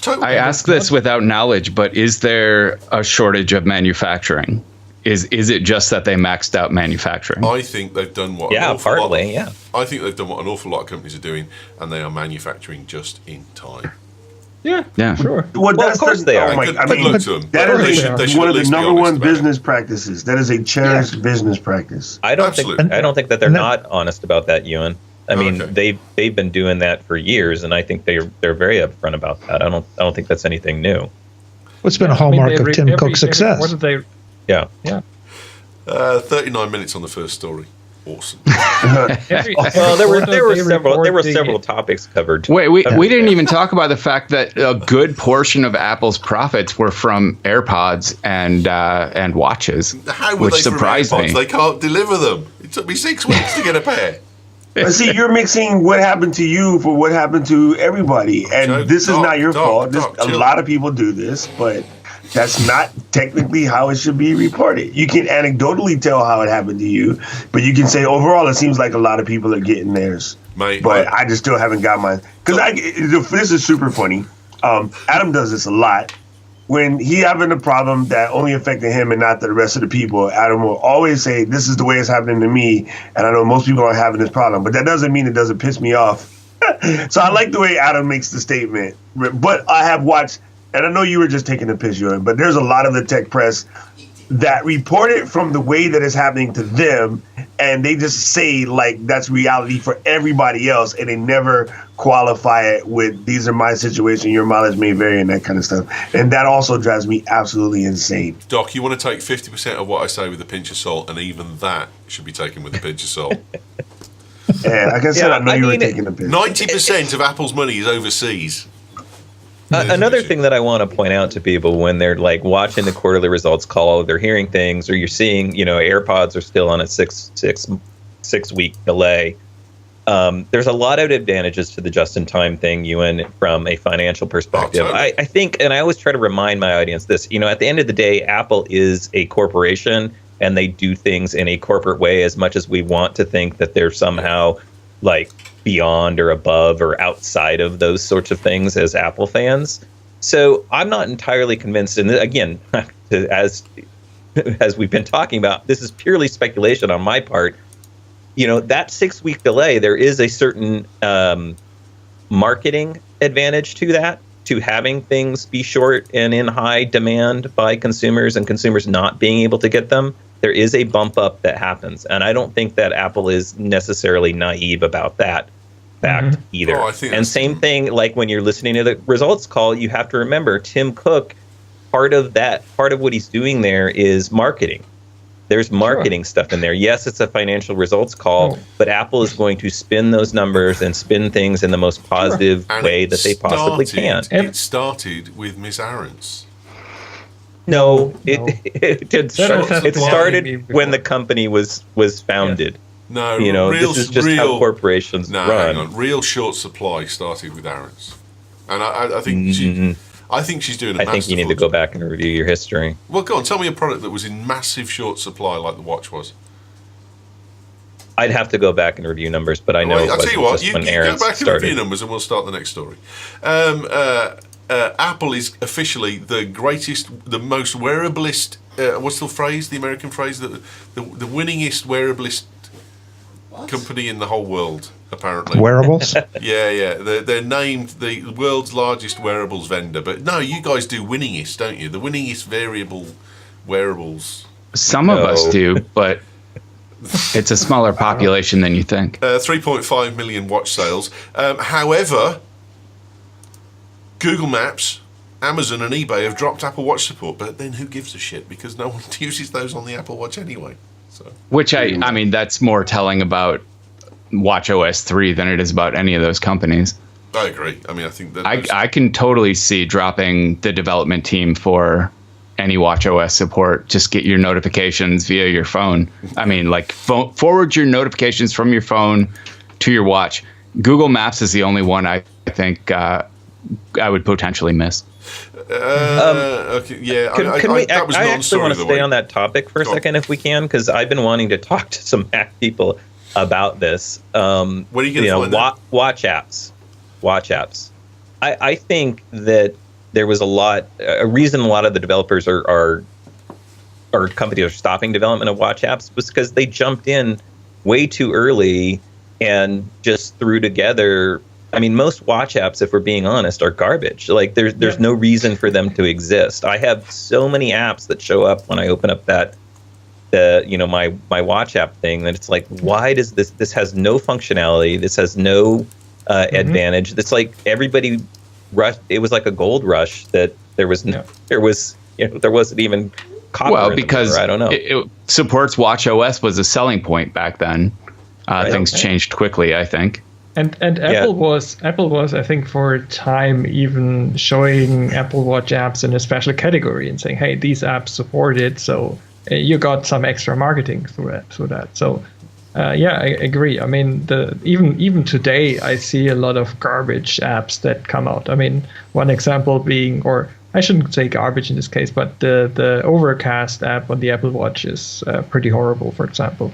I ask this without knowledge, but is there a shortage of manufacturing? Is it just that they maxed out manufacturing? I think they've done what Yeah, partly. Yeah. I think they've done what an awful lot of companies are doing, and they are manufacturing just in time. Yeah. Sure. Well, of course they are. I mean, look to them. That They is should one of at the least be number honest one about it. business practices. That is a cherished business practice. I don't Absolutely. think that they're not honest about that, Ewan. I mean, Okay. they've been doing that for years, and I think they're very upfront about that. I don't think that's anything new. What's been a hallmark of Tim Cook's success? What did they? Yeah. Yeah. 39 minutes on the first story. Awesome. Well, there were several topics covered. Wait, we didn't even talk about the fact that a good portion of Apple's profits were from AirPods and watches, How were which they from surprised AirPods? me. They can't deliver them. It took me 6 weeks to get a pair. But see, you're mixing what happened to you for what happened to everybody, and Joe, this is not your fault. Doc, A chill. lot of people do this, but that's not technically how it should be reported. You can anecdotally tell how it happened to you, but you can say overall it seems like a lot of people are getting theirs. Mate, But I just still haven't got mine. Because this is super funny. Adam does this a lot. When he having a problem that only affected him and not the rest of the people, Adam will always say, this is the way it's happening to me, and I know most people aren't having this problem. But that doesn't mean it doesn't piss me off. So I like the way Adam makes the statement. But I have watched, and I know you were just taking a piss, Ewan, but there's a lot of the tech press that report it from the way that it's happening to them, and they just say like that's reality for everybody else, and they never qualify it with these are my situation, your mileage may vary, and that kind of stuff. And that also drives me absolutely insane. Doc, you want to take 50% of what I say with a pinch of salt, and even that should be taken with a pinch of salt. And like I said, Yeah, I know I you were mean, taking a piss. 90% of Apple's money is overseas. Another thing that I want to point out to people when they're like watching the quarterly results call, they're hearing things, or you're seeing, AirPods are still on a six week delay. There's a lot of advantages to the just-in-time thing, Ewan, from a financial perspective. Oh, totally. I think, and I always try to remind my audience this, at the end of the day, Apple is a corporation, and they do things in a corporate way as much as we want to think that they're somehow like beyond or above or outside of those sorts of things as Apple fans. So I'm not entirely convinced. And again, as we've been talking about, this is purely speculation on my part. That 6 week delay, there is a certain marketing advantage to that, to having things be short and in high demand by consumers and consumers not being able to get them. There is a bump up that happens. And I don't think that Apple is necessarily naive about that fact either. Oh, I think and same thing, like when you're listening to the results call, you have to remember Tim Cook, part of what he's doing there is marketing. There's marketing stuff in there. Yes, it's a financial results call, but Apple is going to spin those numbers and spin things in the most positive way that they possibly can. It started with Miss Arons. No, it started when the company was founded. No, this is just how corporations run. Hang on. Real short supply started with Arons, and I think she's doing. I think you need to go back and review your history. Well, go on. Tell me a product that was in massive short supply, like the watch was. I'd have to go back and review numbers, but I know I'll tell you what. just You when go Aaron's back and started. review numbers, and we'll start the next story. Apple is officially the greatest, the most wearablest. What's the phrase? The American phrase that the winningest wearablest company in the whole world, apparently. Wearables? Yeah. They're named the world's largest wearables vendor. But no, you guys do winningest, don't you? The winningest wearables. Some of us do, but it's a smaller population than you think. 3.5 million watch sales. However, Google Maps, Amazon and eBay have dropped Apple Watch support. But then who gives a shit? Because no one uses those on the Apple Watch anyway. So. Which I mean, that's more telling about watchOS 3 than it is about any of those companies. I agree. I mean, I think that I can totally see dropping the development team for any watchOS support. Just get your notifications via your phone. I mean, like forward your notifications from your phone to your watch. Google Maps is the only one I think I would potentially miss. Okay, yeah. I actually want to stay on that. that topic for a second, if we can, because I've been wanting to talk to some Mac people about this. What are you going to find out? Watch apps. I think that there was a reason a lot of the developers are or companies are stopping development of watch apps was because they jumped in way too early and just threw together. I mean, most watch apps, if we're being honest, are garbage. Like there's no reason for them to exist. I have so many apps that show up when I open up my watch app thing that it's like, why does this has no functionality? This has no advantage. It's like everybody rushed. It was like a gold rush that there wasn't even copper. Well, because I don't know. It supports watch OS was a selling point back then. Things changed quickly, I think. And Apple was I think for a time even showing Apple Watch apps in a special category and saying, hey, these apps support it, so you got some extra marketing through that. So I agree. I mean, even today I see a lot of garbage apps that come out. I mean, one example being, or I shouldn't say garbage in this case, but the Overcast app on the Apple Watch is pretty horrible, for example.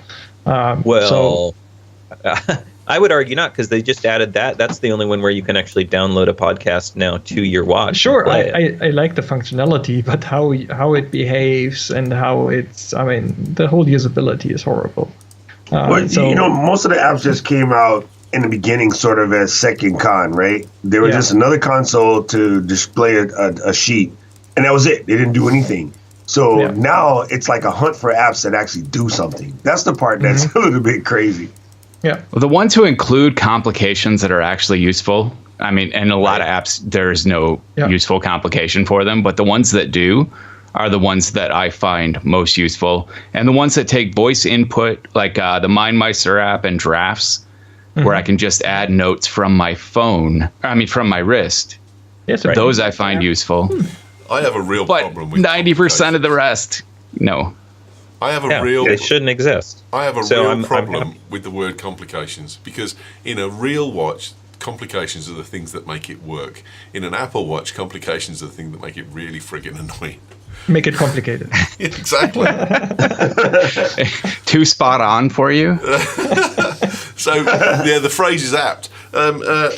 I would argue not, because they just added that. That's the only one where you can actually download a podcast now to your watch. Sure, I like the functionality, but how it behaves and how the whole usability is horrible. Most of the apps just came out in the beginning sort of as second con, right? They were just another console to display a sheet, and that was it. They didn't do anything. So now it's like a hunt for apps that actually do something. That's the part that's a little bit crazy. Yeah. Well, the ones who include complications that are actually useful, I mean, and a lot of apps, there's no useful complication for them, but the ones that do are the ones that I find most useful. And the ones that take voice input, like the MindMeister app and Drafts, where I can just add notes from my phone, from my wrist. Yes, those I find useful. I have a real problem with 90% of the rest, no. I have a real. It shouldn't exist. I have a real problem with the word complications, because in a real watch, complications are the things that make it work. In an Apple Watch, complications are the things that make it really friggin' annoying. Make it complicated. Exactly. Too spot on for you. So the phrase is apt. So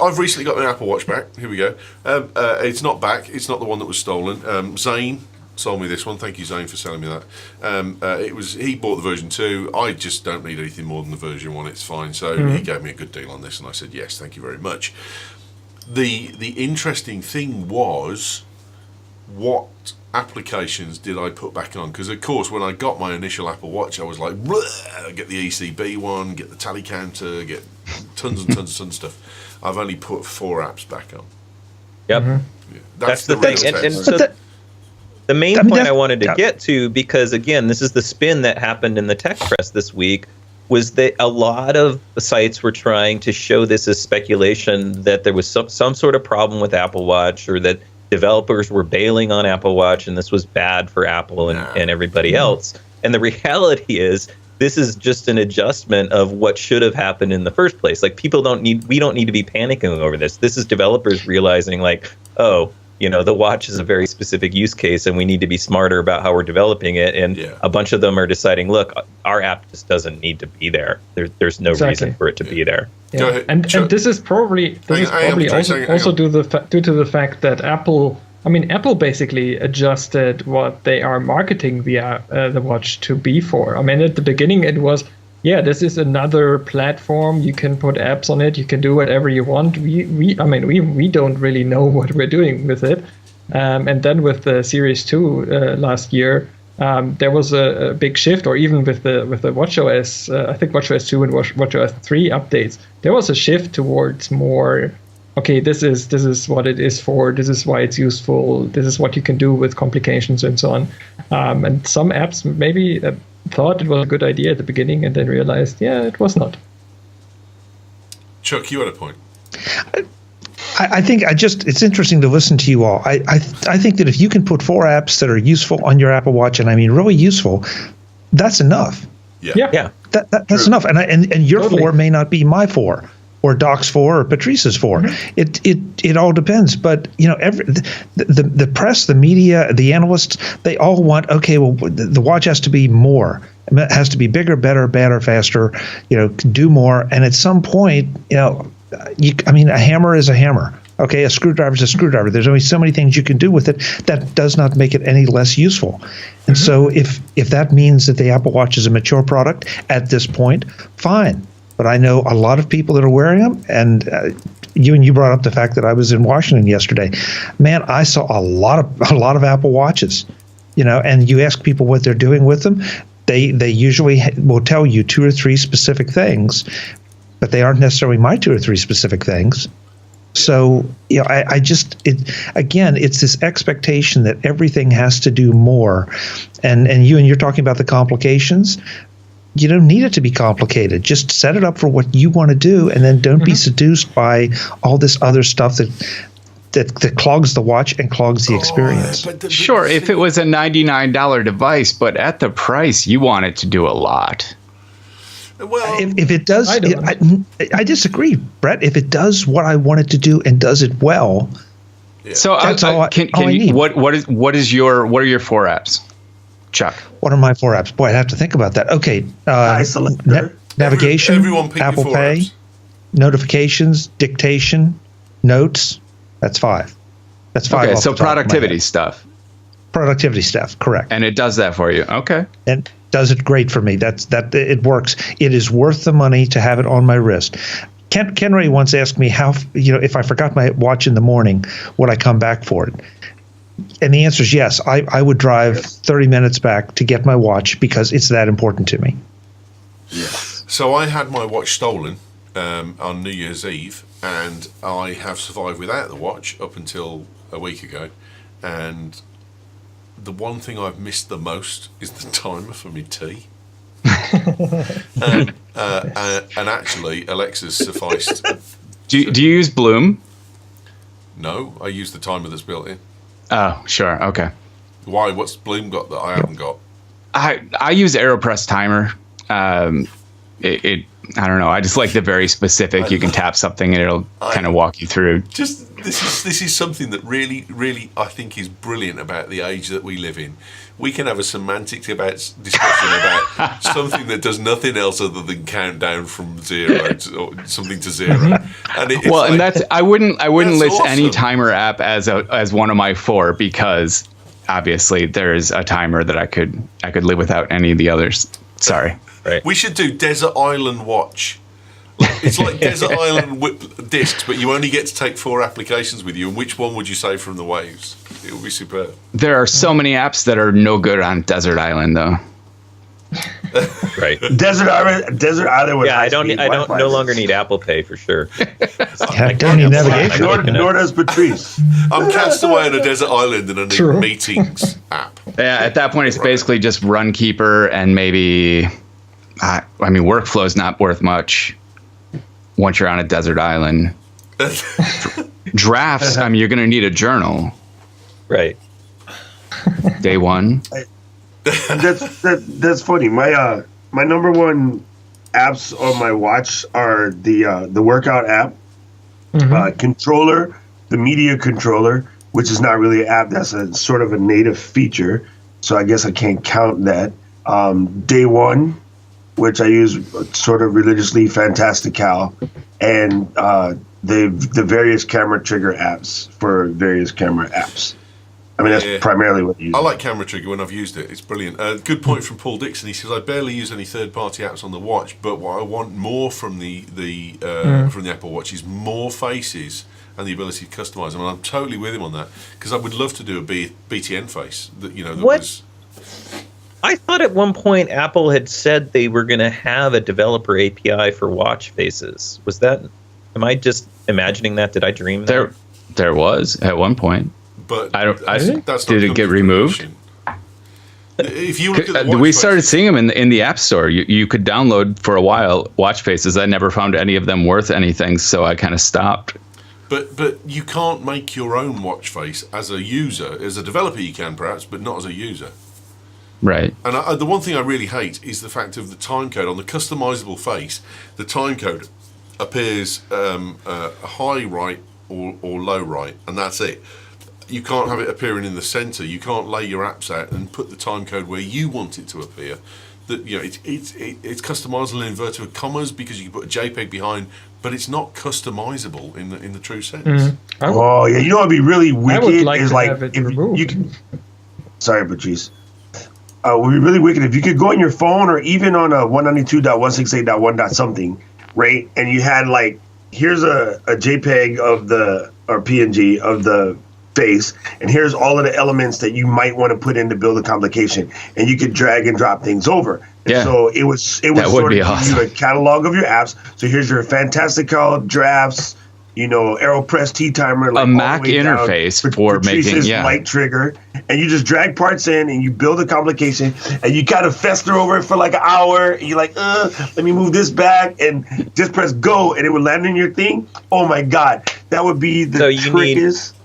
I've recently got an Apple Watch back. Here we go. It's not back. It's not the one that was stolen. Zane sold me this one. Thank you, Zane, for selling me that. He bought the version 2. I just don't need anything more than the version 1. It's fine. So he gave me a good deal on this, and I said yes, thank you very much. The interesting thing was, what applications did I put back on? Because of course, when I got my initial Apple Watch, I was like, get the ECB one, get the tally counter, get tons and tons of stuff. I've only put 4 apps back on. Yep. Yeah, that's the thing. And so the main point I wanted to get to, because again, this is the spin that happened in the tech press this week, was that a lot of sites were trying to show this as speculation that there was some sort of problem with Apple Watch, or that developers were bailing on Apple Watch and this was bad for Apple and everybody else. And the reality is, this is just an adjustment of what should have happened in the first place. Like, we don't need to be panicking over this. This is developers realizing, like, the watch is a very specific use case and we need to be smarter about how we're developing it. And a bunch of them are deciding, look, our app just doesn't need to be there. There's no reason for it to be there. Yeah. And this is probably also due to the fact that Apple basically adjusted what they are marketing the watch to be for. I mean, at the beginning it was, this is another platform. You can put apps on it. You can do whatever you want. We don't really know what we're doing with it. And then with the Series 2 last year, there was a big shift, or even with the WatchOS, I think WatchOS 2 and WatchOS 3 updates, there was a shift towards more, okay, this is what it is for, this is why it's useful, this is what you can do with complications and so on. And some apps maybe thought it was a good idea at the beginning and then realized, it was not. Chuck, you had a point. I think it's interesting to listen to you all. I think that if you can put 4 apps that are useful on your Apple Watch, and I mean really useful, that's enough. Yeah. That's enough. And your totally. 4 may not be my 4, or Doc's 4, or Patrice's 4. Mm-hmm. It all depends. But the press, the media, the analysts, they all want, okay, well, the watch has to be more. It has to be bigger, better, do more. And at some point, a hammer is a hammer. Okay, a screwdriver is a screwdriver. There's only so many things you can do with it. That does not make it any less useful. And so if that means that the Apple Watch is a mature product at this point, fine. But I know a lot of people that are wearing them, and you brought up the fact that I was in Washington yesterday. Man, I saw a lot of Apple Watches, and you ask people what they're doing with them. They usually will tell you 2 or 3 specific things, but they aren't necessarily my 2 or 3 specific things. So, it's this expectation that everything has to do more. And you're talking about the complications. You don't need it to be complicated. Just set it up for what you want to do, and then don't be seduced by all this other stuff that clogs the watch and clogs the experience. Sure, if it was a $99 device, but at the price, you want it to do a lot. Well, if it does, I disagree, Brett. If it does what I want it to do and does it well, so that's all I need. What are your 4 apps, Chuck? What are my 4 apps? Boy, I'd have to think about that. Okay, navigation, Apple Pay, apps. Notifications, dictation, notes. That's 5. That's 5. Okay, so productivity stuff. Productivity stuff, correct. And it does that for you. Okay. And does it great for me. That it works. It is worth the money to have it on my wrist. Ken Ray once asked me how, if I forgot my watch in the morning, would I come back for it? And the answer is yes. I would drive 30 minutes back to get my watch because it's that important to me. Yes. So I had my watch stolen on New Year's Eve, and I have survived without the watch up until a week ago. And the one thing I've missed the most is the timer for my tea. And actually, Alexa's sufficed. Do you use Bloom? No, I use the timer that's built in. Oh, sure. Okay. Why? What's Bloom got that I haven't got? I use AeroPress timer. I don't know. I just like the very specific. You can tap something and it'll kind of walk you through. Just this is something that really, really I think is brilliant about the age that we live in. We can have a semantics discussion about something that does nothing else other than count down from 0 or something to 0. And that's I wouldn't list awesome. any timer app as one of my 4 because obviously there's a timer that I could live without any of the others. Sorry. Right. We should do Desert Island Watch. It's like Desert Island whip discs, but you only get to take 4 applications with you. And which one would you say from the waves? It would be superb. There are so many apps that are no good on Desert Island, though. Right. Desert Island. Yeah, I don't no longer need Apple Pay for sure. I don't need navigation. Nor does Patrice. I'm cast away on a desert island and I need meetings app. Yeah, at that point, it's basically just Runkeeper and maybe. Workflow's not worth much once you're on a desert island. Drafts, you're going to need a journal. Right. Day one. That's funny. My number 1 apps on my watch are the workout app, controller, the media controller, which is not really an app. That's a sort of a native feature, so I guess I can't count that. Day one, which I use sort of religiously, Fantastical, and the various camera trigger apps for various camera apps. I mean, that's primarily what I use. I like Camera Trigger when I've used it. It's brilliant. Good point from Paul Dixon. He says, I barely use any third-party apps on the watch, but what I want more from the Apple Watch is more faces and the ability to customize them. And I'm totally with him on that because I would love to do a BTN face. I thought at one point Apple had said they were going to have a developer API for watch faces. Was that? Am I just imagining that? Did I dream that? There was at one point. But did it get removed? If you look at the we started seeing them in the App Store. You could download for a while watch faces. I never found any of them worth anything, so I kind of stopped. But you can't make your own watch face as a user. As a developer, you can perhaps, but not as a user. Right. And the one thing I really hate is the fact of the time code on the customizable face. The time code appears high right or low right, and that's it. You can't have it appearing in the center. You can't lay your apps out and put the time code where you want it to appear. that it's customizable in inverted commas because you can put a JPEG behind, but it's not customizable in the true sense. Mm-hmm. Oh yeah, you know what'd be really wicked would like is to like have it if removed. you can. Sorry, Patrice. Would be really wicked if you could go on your phone or even on a 192.168.1. something, right? And you had like, here's a JPEG of or PNG of the face, and here's all of the elements that you might want to put in to build a complication, and you could drag and drop things over. And Yeah. so it would That would sort be of awesome. give you a catalog of your apps. So here's your Fantastical drafts, AeroPress T-Timer. Like A Mac interface for making, light trigger, and you just drag parts in and you build a complication, and you kind of fester over it for like an hour. And you're like, let me move this back, and just press go, and it would land in your thing. Oh my God, that would be the trickiest.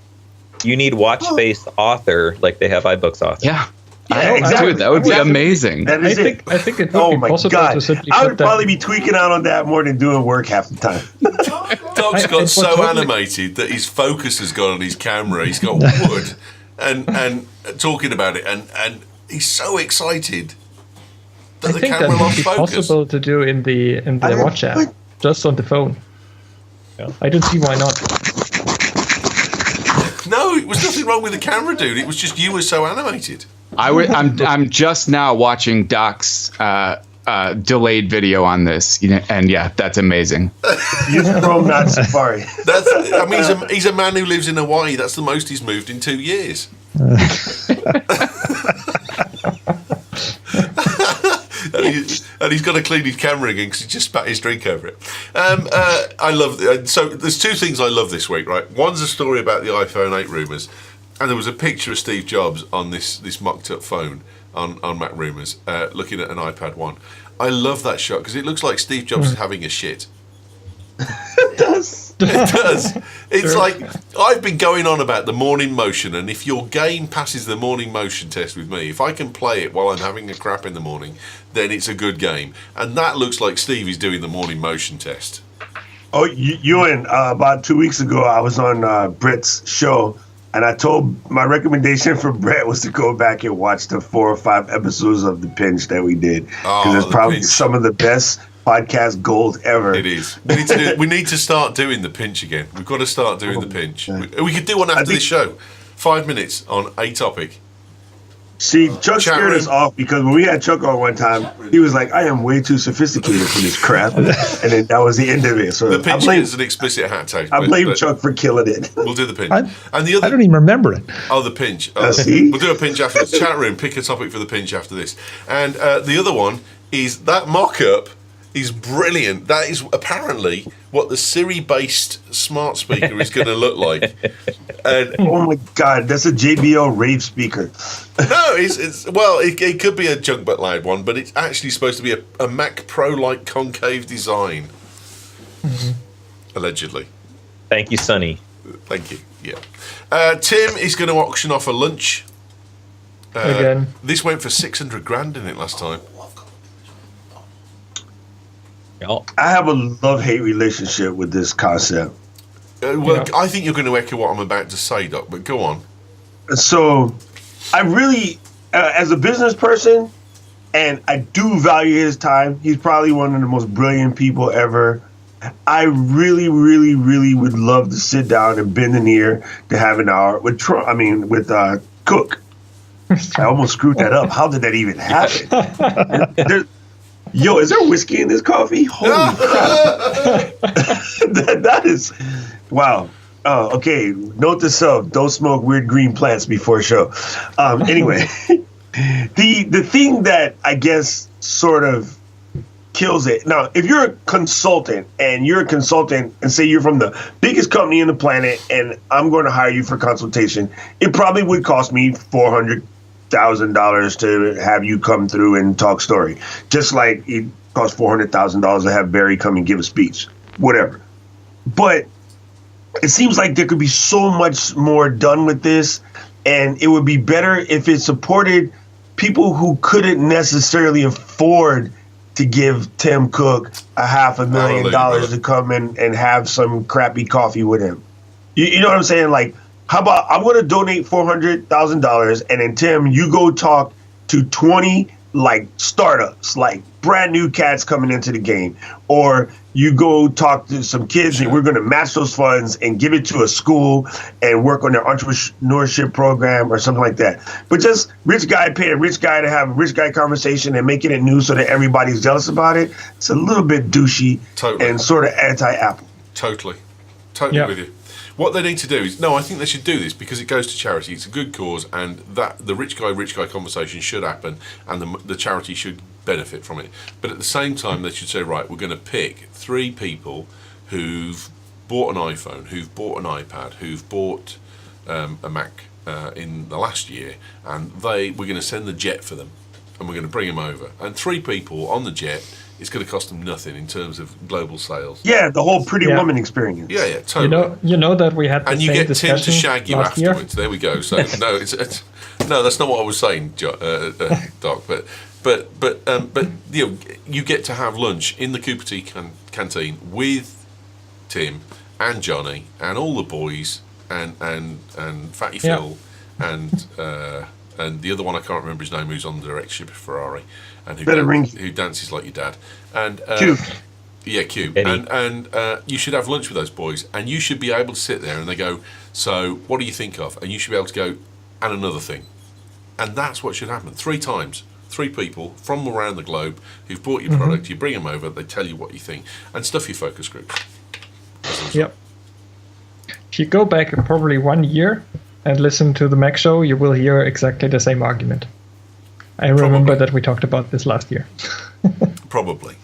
You need watch face author like they have iBooks author. Yeah. Yeah, exactly. Dude, that would be amazing. That I is think it. I think it would Oh be my possible God, to simply I put would that. probably be tweaking out on that more than doing work half the time. Doc's got But so totally- animated that his focus has gone on his camera. He's got wood and talking about it, and he's so excited that I the think camera that would lost be focus. possible to do in the watch app, what? just on the phone. I don't see why not. No, it was nothing wrong with the camera, dude. It was just you were so animated. I'm just now watching Doc's delayed video on this, and yeah, that's amazing. Use Chrome, not Safari. He's a man who lives in Hawaii. That's the most he's moved in 2 years. And he's got to clean his camera again because he just spat his drink over it. I love. So there's two things I love this week, right? One's a story about the iPhone 8 rumours, and there was a picture of Steve Jobs on this mucked up phone on Mac Rumours, looking at an iPad 1. I love that shot because it looks like Steve Jobs is having a shit. It does. It does. It's like I've been going on about the morning motion, and if your game passes the morning motion test with me, if I can play it while I'm having a crap in the morning, then it's a good game. And that looks like Steve is doing the morning motion test. Oh, Ewan, about 2 weeks ago, I was on Brett's show, and I told my recommendation for Brett was to go back and watch the 4 or 5 episodes of The Pinch that we did. Because it's The probably Pinch. some of the best podcast gold ever. It is. We need to start doing the pinch again. We've got to start doing the pinch. We could do one after this show. 5 minutes on a topic. See, Chuck Chat scared room. us off because when we had Chuck on one time, he was like, I am way too sophisticated for this crap. And then that was the end of it. So The I pinch blame, is an explicit hat tag. I blame but Chuck for killing it. We'll do the pinch. I And the other, don't even remember it. Oh, the pinch. Oh, see? We'll do a pinch after this. Chat room, pick a topic for the pinch after this. And the other one is that mock-up is brilliant. That is apparently what the Siri-based smart speaker is going to look like. And Oh my God, that's a JBL rave speaker. no, it could be a junk but loud one, but it's actually supposed to be a Mac Pro-like concave design. Allegedly. Thank you, Sonny. Thank you. Yeah. Tim is going to auction off a lunch. Again. This went for 600 grand in it last time. I have a love-hate relationship with this concept. I think you're going to echo what I'm about to say, Doc, but go on. So I really, as a business person, and I do value his time. He's probably one of the most brilliant people ever. I really, really, really would love to sit down and bend an ear to have an hour with Cook. I almost screwed that up. How did that even happen? Yo, is there whiskey in this coffee? Holy crap. that is, wow. Okay, note to self, don't smoke weird green plants before show. Anyway, the thing that I guess sort of kills it. Now, if you're a consultant and say you're from the biggest company in the planet and I'm going to hire you for consultation, it probably would cost me $400,000 to have you come through and talk story. Just like it costs $400,000 to have Barry come and give a speech, whatever. But it seems like there could be so much more done with this, and it would be better if it supported people who couldn't necessarily afford to give Tim Cook $500,000 to come in and have some crappy coffee with him. You know what I'm saying? Like, how about I'm going to donate $400,000, and then Tim, you go talk to 20 like startups, like brand new cats coming into the game, or you go talk to some kids and we're going to match those funds and give it to a school and work on their entrepreneurship program or something like that. But just rich guy pay a rich guy to have a rich guy conversation and making it new so that everybody's jealous about it. It's a little bit douchey and sort of anti-Apple. Totally with you. What they need to do is, I think they should do this because it goes to charity. It's a good cause, and that the rich guy conversation should happen, and the charity should benefit from it. But at the same time, they should say, right, we're going to pick 3 people who've bought an iPhone, who've bought an iPad, who've bought a Mac in the last year, and we're going to send the jet for them, and we're going to bring them over. And 3 people on the jet, it's going to cost them nothing in terms of global sales. Yeah, the whole Pretty Woman experience. Yeah, totally. You know that we had the and you same get Tim to shag you afterwards. Year? There we go. So no, it's no, that's not what I was saying, Doc. But you get to have lunch in the Cooper T canteen with Tim and Johnny and all the boys and Fatty Phil and the other one I can't remember his name, who's on the directorship of Ferrari and who dances like your dad. And Cube. Yeah, Cube. And you should have lunch with those boys, and you should be able to sit there and they go, so what do you think of? And you should be able to go, and another thing. And that's what should happen. 3 times. 3 people from around the globe who've bought your product, you bring them over, they tell you what you think, and stuff your focus group. Yep. If you go back probably 1 year and listen to the Mac show, you will hear exactly the same argument. I remember that we talked about this last year. Probably.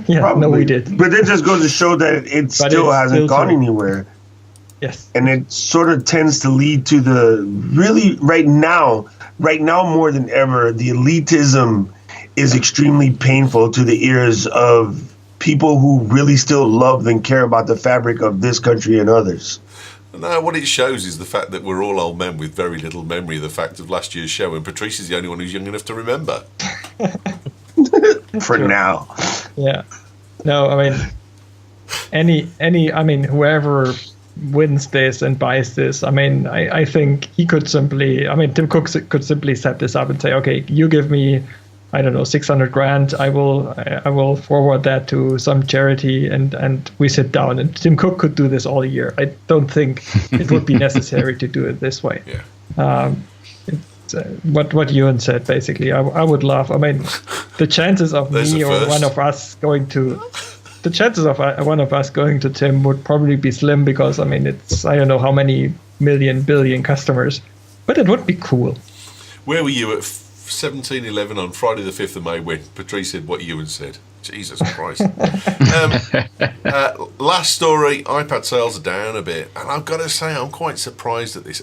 Yeah, Probably. No, we did. But it just goes to show that it still hasn't gone anywhere. Yes. And it sort of tends to lead to the really right now more than ever, the elitism is extremely painful to the ears of people who really still love and care about the fabric of this country and others. No, what it shows is the fact that we're all old men with very little memory of the fact of last year's show, and Patrice is the only one who's young enough to remember. For now. Yeah. No, I mean, whoever wins this and buys this, I think he could simply, Tim Cook could simply set this up and say, okay, you give me, I don't know, $600,000. I will forward that to some charity, and we sit down. And Tim Cook could do this all year. I don't think it would be necessary to do it this way. Yeah. It's, what Ewan said basically. I would laugh. The chances of me or one of us going to. The chances of one of us going to Tim would probably be slim because, it's, I don't know how many billion customers, but it would be cool. Where were you at 17:11 on Friday the 5th of May when Patrice said what Ewan said? Jesus Christ. Last story, iPad sales are down a bit, and I've got to say I'm quite surprised at this.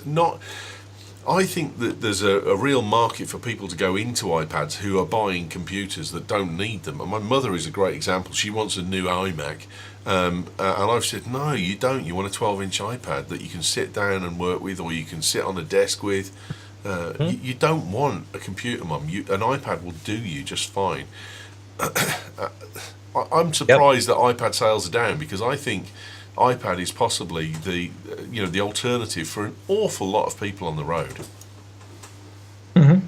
I think that there's a real market for people to go into iPads who are buying computers that don't need them. And my mother is a great example. She wants a new iMac. And I've said, no, you don't. You want a 12-inch iPad that you can sit down and work with, or you can sit on a desk with. You don't want a computer, Mum. An iPad will do you just fine. I'm surprised that iPad sales are down because I think iPad is possibly the alternative for an awful lot of people on the road. Mm-hmm.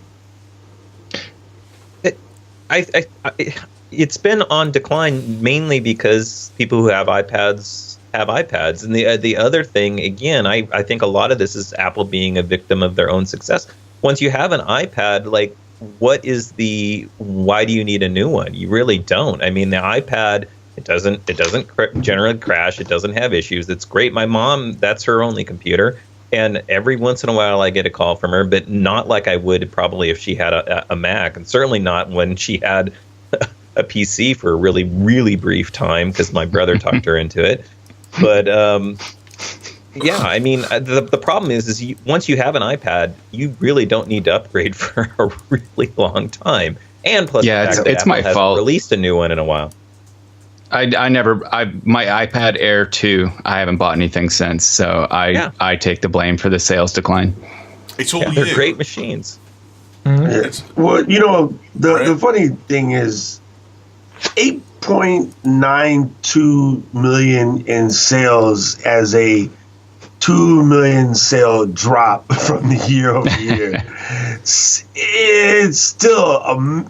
It's been on decline mainly because people who have iPads have iPads, and the other thing again, I think a lot of this is Apple being a victim of their own success. Once you have an iPad, like, why do you need a new one? You really don't. The iPad. It doesn't generally crash. It doesn't have issues. It's great. My mom, that's her only computer. And every once in a while I get a call from her, but not like I would probably if she had a Mac, and certainly not when she had a PC for a really, really brief time because my brother talked her into it. But the problem is once you have an iPad, you really don't need to upgrade for a really long time. And plus, it's my fault. Released a new one in a while. My iPad Air 2, I haven't bought anything since, so I take the blame for the sales decline. It's all they're great machines. Mm-hmm. Well, the funny thing is 8.92 million in sales as a 2 million sale drop from the year over year. It's still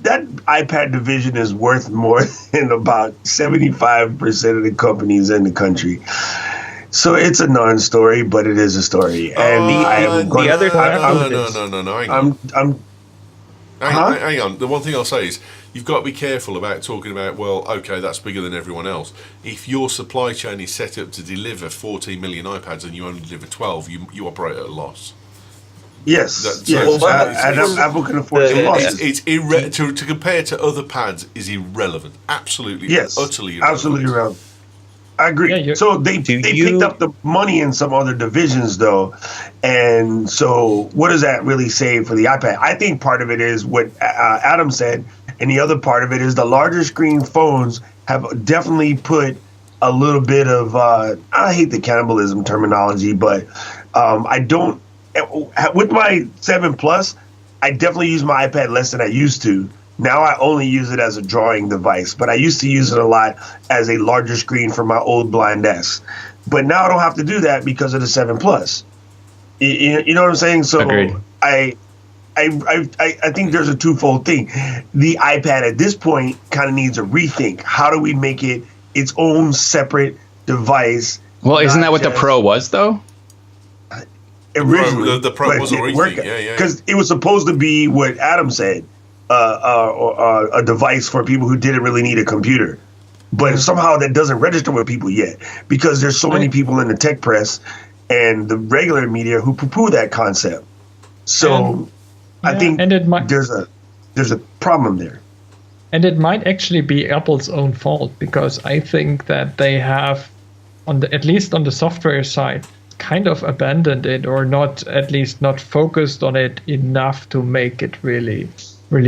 that iPad division is worth more than about 75% of the companies in the country. So it's a non-story, but it is a story. And the other Hang on. The one thing I'll say is you've got to be careful about talking about, well, okay, that's bigger than everyone else. If your supply chain is set up to deliver 14 million iPads and you only deliver 12, you operate at a loss. Yes. Apple can afford some losses. To compare to other pads is irrelevant. Absolutely. Yes. Utterly irrelevant. Absolutely irrelevant. I agree. Yeah, so they picked up the money in some other divisions, though. And so what does that really say for the iPad? I think part of it is what Adam said, and the other part of it is the larger screen phones have definitely put a little bit of, I hate the cannibalism terminology, but I don't, with my 7 Plus, I definitely use my iPad less than I used to. Now I only use it as a drawing device, but I used to use it a lot as a larger screen for my old Blind S. But now I don't have to do that because of the 7 Plus. You know what I'm saying? So Agreed. I think there's a twofold thing. The iPad at this point kind of needs a rethink. How do we make it its own separate device? Well, isn't that what the Pro was, though? Originally, the Pro was a rethink, yeah. Because it was supposed to be what Adam said. A device for people who didn't really need a computer. But somehow that doesn't register with people yet because there's so many people in the tech press and the regular media who poo-poo that concept. So I think there's a problem there. And it might actually be Apple's own fault because I think that they have, at least on the software side, kind of abandoned it or not focused on it enough to make it really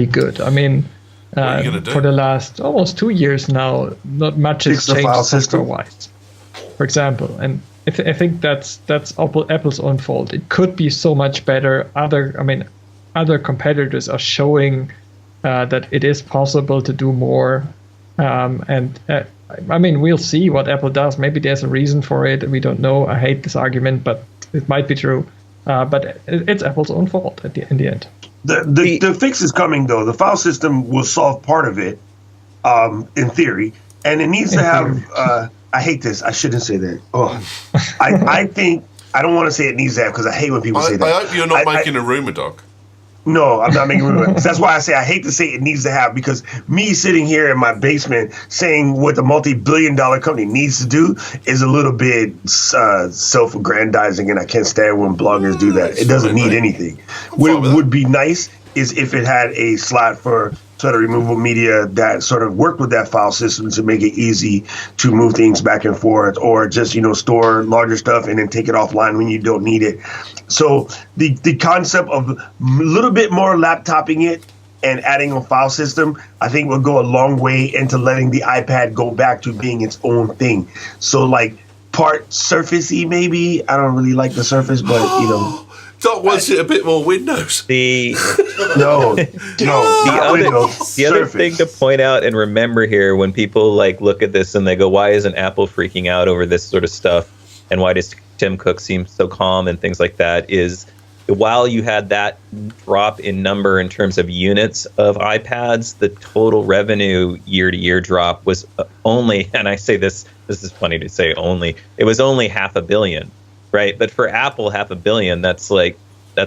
good. I mean, for the last almost 2 years now, not much has changed software-wise, for example. And I think that's Apple's own fault. It could be so much better. Other competitors are showing that it is possible to do more. We'll see what Apple does. Maybe there's a reason for it. We don't know. I hate this argument, but it might be true. But it's Apple's own fault in the end. The fix is coming, though. The file system will solve part of it, in theory, and it needs to have. I hate this. I shouldn't say that. Oh, I think I don't want to say it needs to have because I hate when people say that. I hope you're not making a rumor, Doc. No, I'm not making a rumor. That's why I say I hate to say it needs to have because me sitting here in my basement saying what the multi-billion-dollar company needs to do is a little bit self-aggrandizing, and I can't stand when bloggers do that. It doesn't need anything. What would be nice is if it had a slot for sort of removable media that sort of worked with that file system to make it easy to move things back and forth, or just store larger stuff and then take it offline when you don't need it. So the concept of a little bit more laptopping it and adding a file system, I think will go a long way into letting the iPad go back to being its own thing. So like part Surface-y maybe. I don't really like the Surface, but Doc wants it a bit more Windows. The other thing to point out and remember here when people look at this and they go, why isn't Apple freaking out over this sort of stuff? And why does Tim Cook seem so calm and things like that is while you had that drop in number in terms of units of iPads, the total revenue year-to-year drop was only, and I say this is funny to say only, it was only $500 million, right? But for Apple, $500 million, that's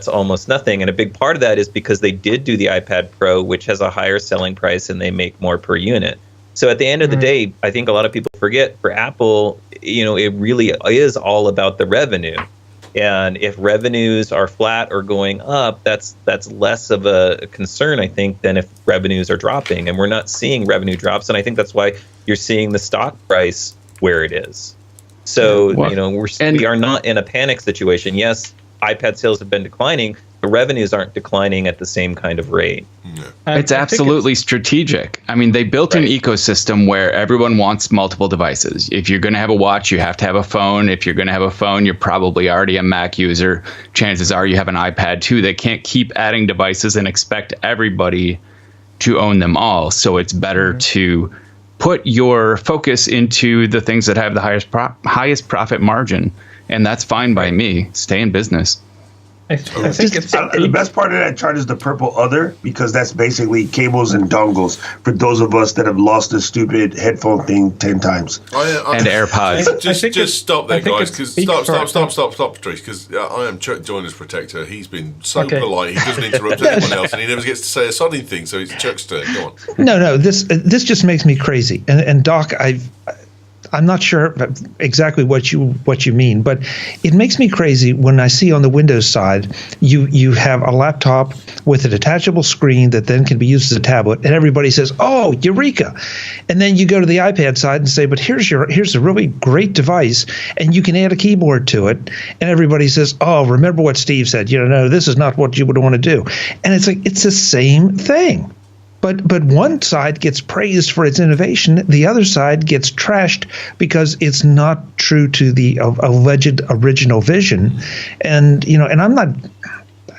almost nothing. And a big part of that is because they did do the iPad Pro, which has a higher selling price and they make more per unit. So at the end of the day, I think a lot of people forget for Apple, it really is all about the revenue. And if revenues are flat or going up, that's less of a concern, I think, than if revenues are dropping. And we're not seeing revenue drops. And I think that's why you're seeing the stock price where it is. So, we are not in a panic situation. Yes, iPad sales have been declining. The revenues aren't declining at the same kind of rate. It's absolutely strategic. I mean, they built an ecosystem where everyone wants multiple devices. If you're going to have a watch, you have to have a phone. If you're going to have a phone, you're probably already a Mac user. Chances are you have an iPad too. They can't keep adding devices and expect everybody to own them all. So it's better to put your focus into the things that have the highest profit margin. and that's fine by me. Stay in business. I think it's the best part of that chart is the purple other, because that's basically cables and dongles for those of us that have lost the stupid headphone thing 10 times. And AirPods. Just stop there, guys. Stop, Patrice, because I am Chuck Joyner's protector. He's been so polite. He doesn't interrupt anyone else, and he never gets to say a sodding thing, so it's Chuck's turn. Go on. No, this just makes me crazy. And Doc, I'm not sure exactly what you mean, but it makes me crazy when I see on the Windows side you have a laptop with a detachable screen that then can be used as a tablet, and everybody says, "Oh, eureka!" And then you go to the iPad side and say, "But here's a really great device, and you can add a keyboard to it." And everybody says, "Oh, remember what Steve said? No, this is not what you would want to do." And it's like it's the same thing. But one side gets praised for its innovation, the other side gets trashed because it's not true to the alleged original vision. And I'm not.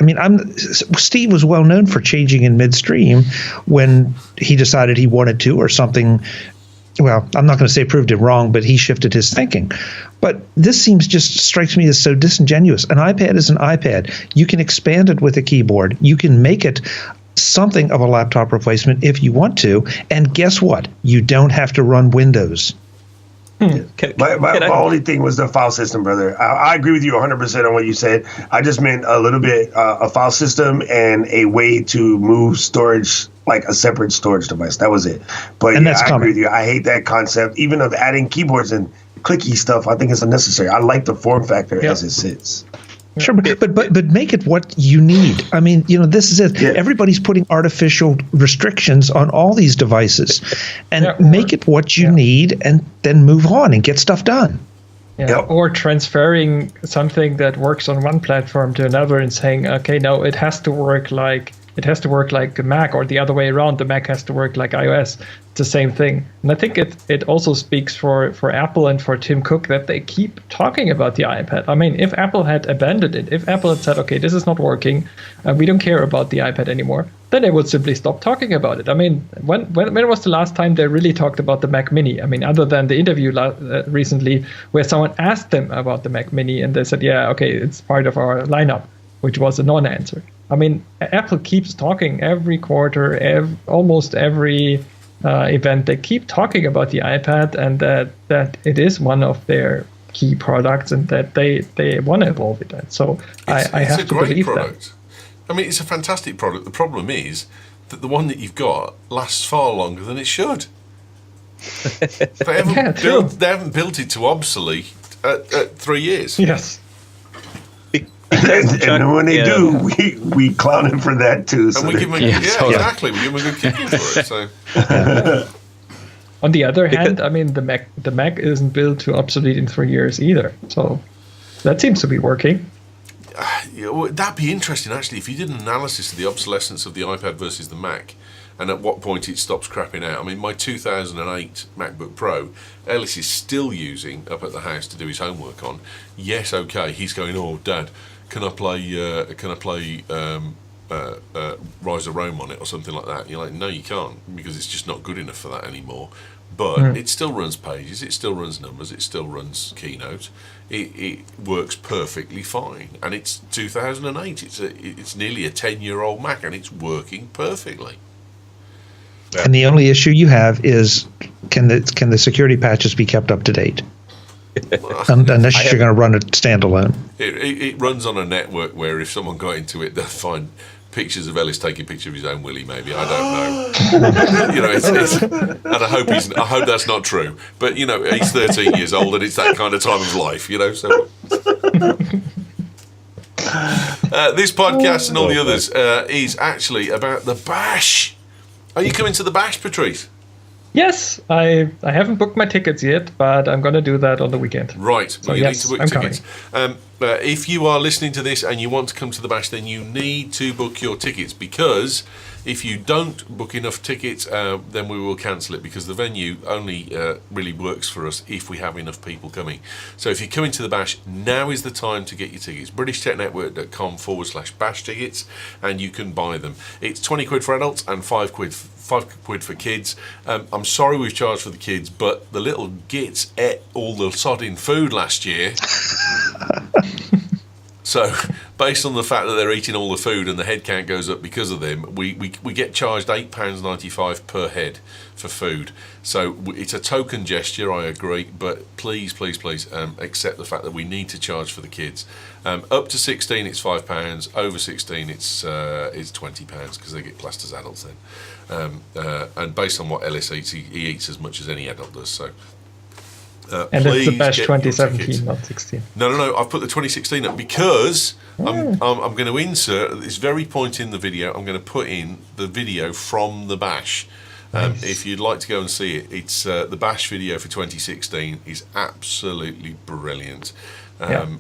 I mean, Steve was well known for changing in midstream when he decided he wanted to, or something. Well, I'm not going to say proved him wrong, but he shifted his thinking. But this strikes me as so disingenuous. An iPad is an iPad. You can expand it with a keyboard. You can make it something of a laptop replacement if you want to, and guess what? You don't have to run Windows. My only thing was the file system, brother. I agree with you 100% on what you said. I just meant a little bit a file system and a way to move storage, like a separate storage device. That was it. But I agree with you. I hate that concept, even of adding keyboards and clicky stuff. I think it's unnecessary. I like the form factor as it sits. Sure, but make it what you need. I mean, this is it. Yeah. Everybody's putting artificial restrictions on all these devices, and make it what you need, and then move on and get stuff done. Yeah. Or transferring something that works on one platform to another and saying, okay, no, it has to work like a Mac, or the other way around. The Mac has to work like iOS. It's the same thing. And I think it also speaks for Apple and for Tim Cook that they keep talking about the iPad. I mean, if Apple had abandoned it, if Apple had said, okay, this is not working, we don't care about the iPad anymore, then they would simply stop talking about it. I mean, when was the last time they really talked about the Mac Mini? I mean, other than the interview recently where someone asked them about the Mac Mini and they said, yeah, okay, it's part of our lineup, which was a non-answer. I mean, Apple keeps talking every quarter, almost every event. They keep talking about the iPad and that it is one of their key products and that they want to evolve it. And so I have to believe product. That. I mean, it's a fantastic product. The problem is that the one that you've got lasts far longer than it should. They haven't built it to obsolete at 3 years. Yes. And when they do, we clown him for that too. So and we give him exactly. We give him a good kicking for it. So. On the other hand, I mean, the Mac isn't built to obsolete in 3 years either. So that seems to be working. That'd be interesting, actually, if you did an analysis of the obsolescence of the iPad versus the Mac, and at what point it stops crapping out. I mean, my 2008 MacBook Pro, Ellis is still using up at the house to do his homework on. Yes, okay, he's going, oh, Dad, can I play Rise of Rome on it or something like that? And you're like, no, you can't, because it's just not good enough for that anymore. But it still runs Pages, it still runs Numbers, it still runs Keynote. It works perfectly fine, and it's 2008. It's nearly a 10-year-old Mac, and it's working perfectly. Yeah. And the only issue you have is can the security patches be kept up to date? Unless you're going to run it standalone. It runs on a network where if someone got into it, they'll find pictures of Ellis taking a picture of his own willy. Maybe, I don't know. And I hope that's not true. But he's 13 years old, and it's that kind of time of life. So. This podcast and all the others is actually about the Bash. Are you coming to the Bash, Patrice? Yes, I haven't booked my tickets yet, but I'm going to do that on the weekend. Right, so you need to book tickets. If you are listening to this and you want to come to the Bash, then you need to book your tickets, because if you don't book enough tickets, then we will cancel it, because the venue only really works for us if we have enough people coming. So if you're coming to the Bash, now is the time to get your tickets. BritishTechNetwork.com/Bash tickets, and you can buy them. It's £20 for adults and £5 £5 for kids. I'm sorry we've charged for the kids, but the little gits ate all the sodding food last year. So, based on the fact that they're eating all the food and the head count goes up because of them, we get charged £8.95 per head for food. So it's a token gesture, I agree, but please accept the fact that we need to charge for the kids. Up to 16, it's £5. Over 16, it's £20 because they get classed as adults then. And based on what Ellis eats, he eats as much as any adult does. So. And it's the best 2017, not 16. No. I've put the 2016 up because I'm going to insert at this very point in the video. I'm going to put in the video from the bash. Nice. If you'd like to go and see it, it's the bash video for 2016 is absolutely brilliant.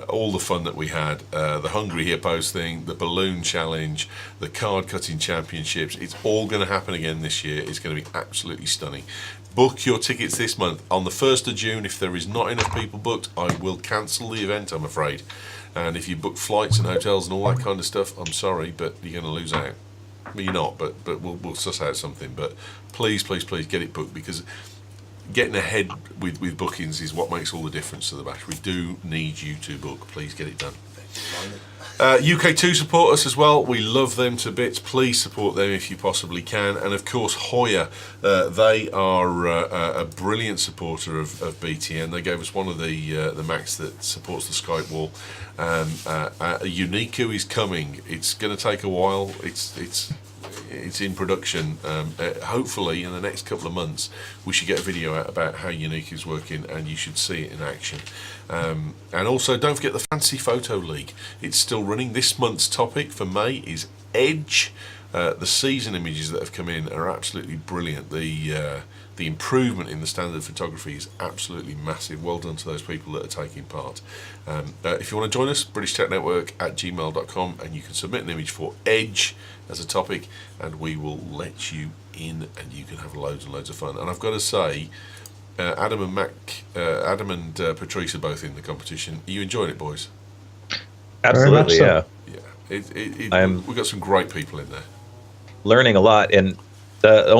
All the fun that we had, the Hungry Hippos thing, the balloon challenge, the card cutting championships. It's all going to happen again this year. It's going to be absolutely stunning. Book your tickets this month. On the 1st of June, if there is not enough people booked, I will cancel the event, I'm afraid. And if you book flights and hotels and all that kind of stuff, I'm sorry, but you're going to lose out. Well, you're not, but we'll suss out something. But please get it booked, because getting ahead with bookings is what makes all the difference to the bash. We do need you to book. Please get it done. UK2 support us as well. We love them to bits. Please support them if you possibly can. And of course, Hoya, they are a brilliant supporter of BTN. They gave us one of the Macs that supports the Skype wall. Uniku is coming. It's going to take a while. It's in production. Hopefully in the next couple of months we should get a video out about how Unique is working, and you should see it in action. And also don't forget the Fancy Photo League. It's still running. This month's topic for May is Edge. The season images that have come in are absolutely brilliant. The improvement in the standard of photography is absolutely massive. Well done to those people that are taking part. If you want to join us, BritishTechNetwork@gmail.com, and you can submit an image for Edge as a topic, and we will let you in, and you can have loads and loads of fun. And I've got to say, Adam and Patrice are both in the competition. Are you enjoying it, boys? Absolutely, so. Yeah. We've got some great people in there. Learning a lot, and the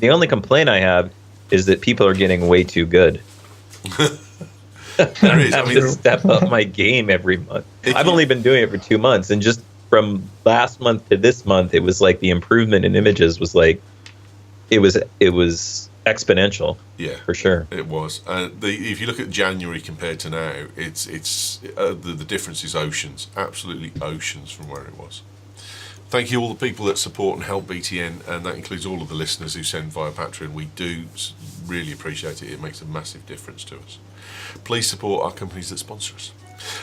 only complaint I have is that people are getting way too good. There is. I have to step up my game every month. I've only been doing it for 2 months, and just from last month to this month, it was like the improvement in images was like it was exponential. Yeah, for sure. It was. If you look at January compared to now, it's the difference is oceans, absolutely oceans from where it was. Thank you all the people that support and help BTN, and that includes all of the listeners who send via Patreon. We do really appreciate it. It makes a massive difference to us. Please support our companies that sponsor us.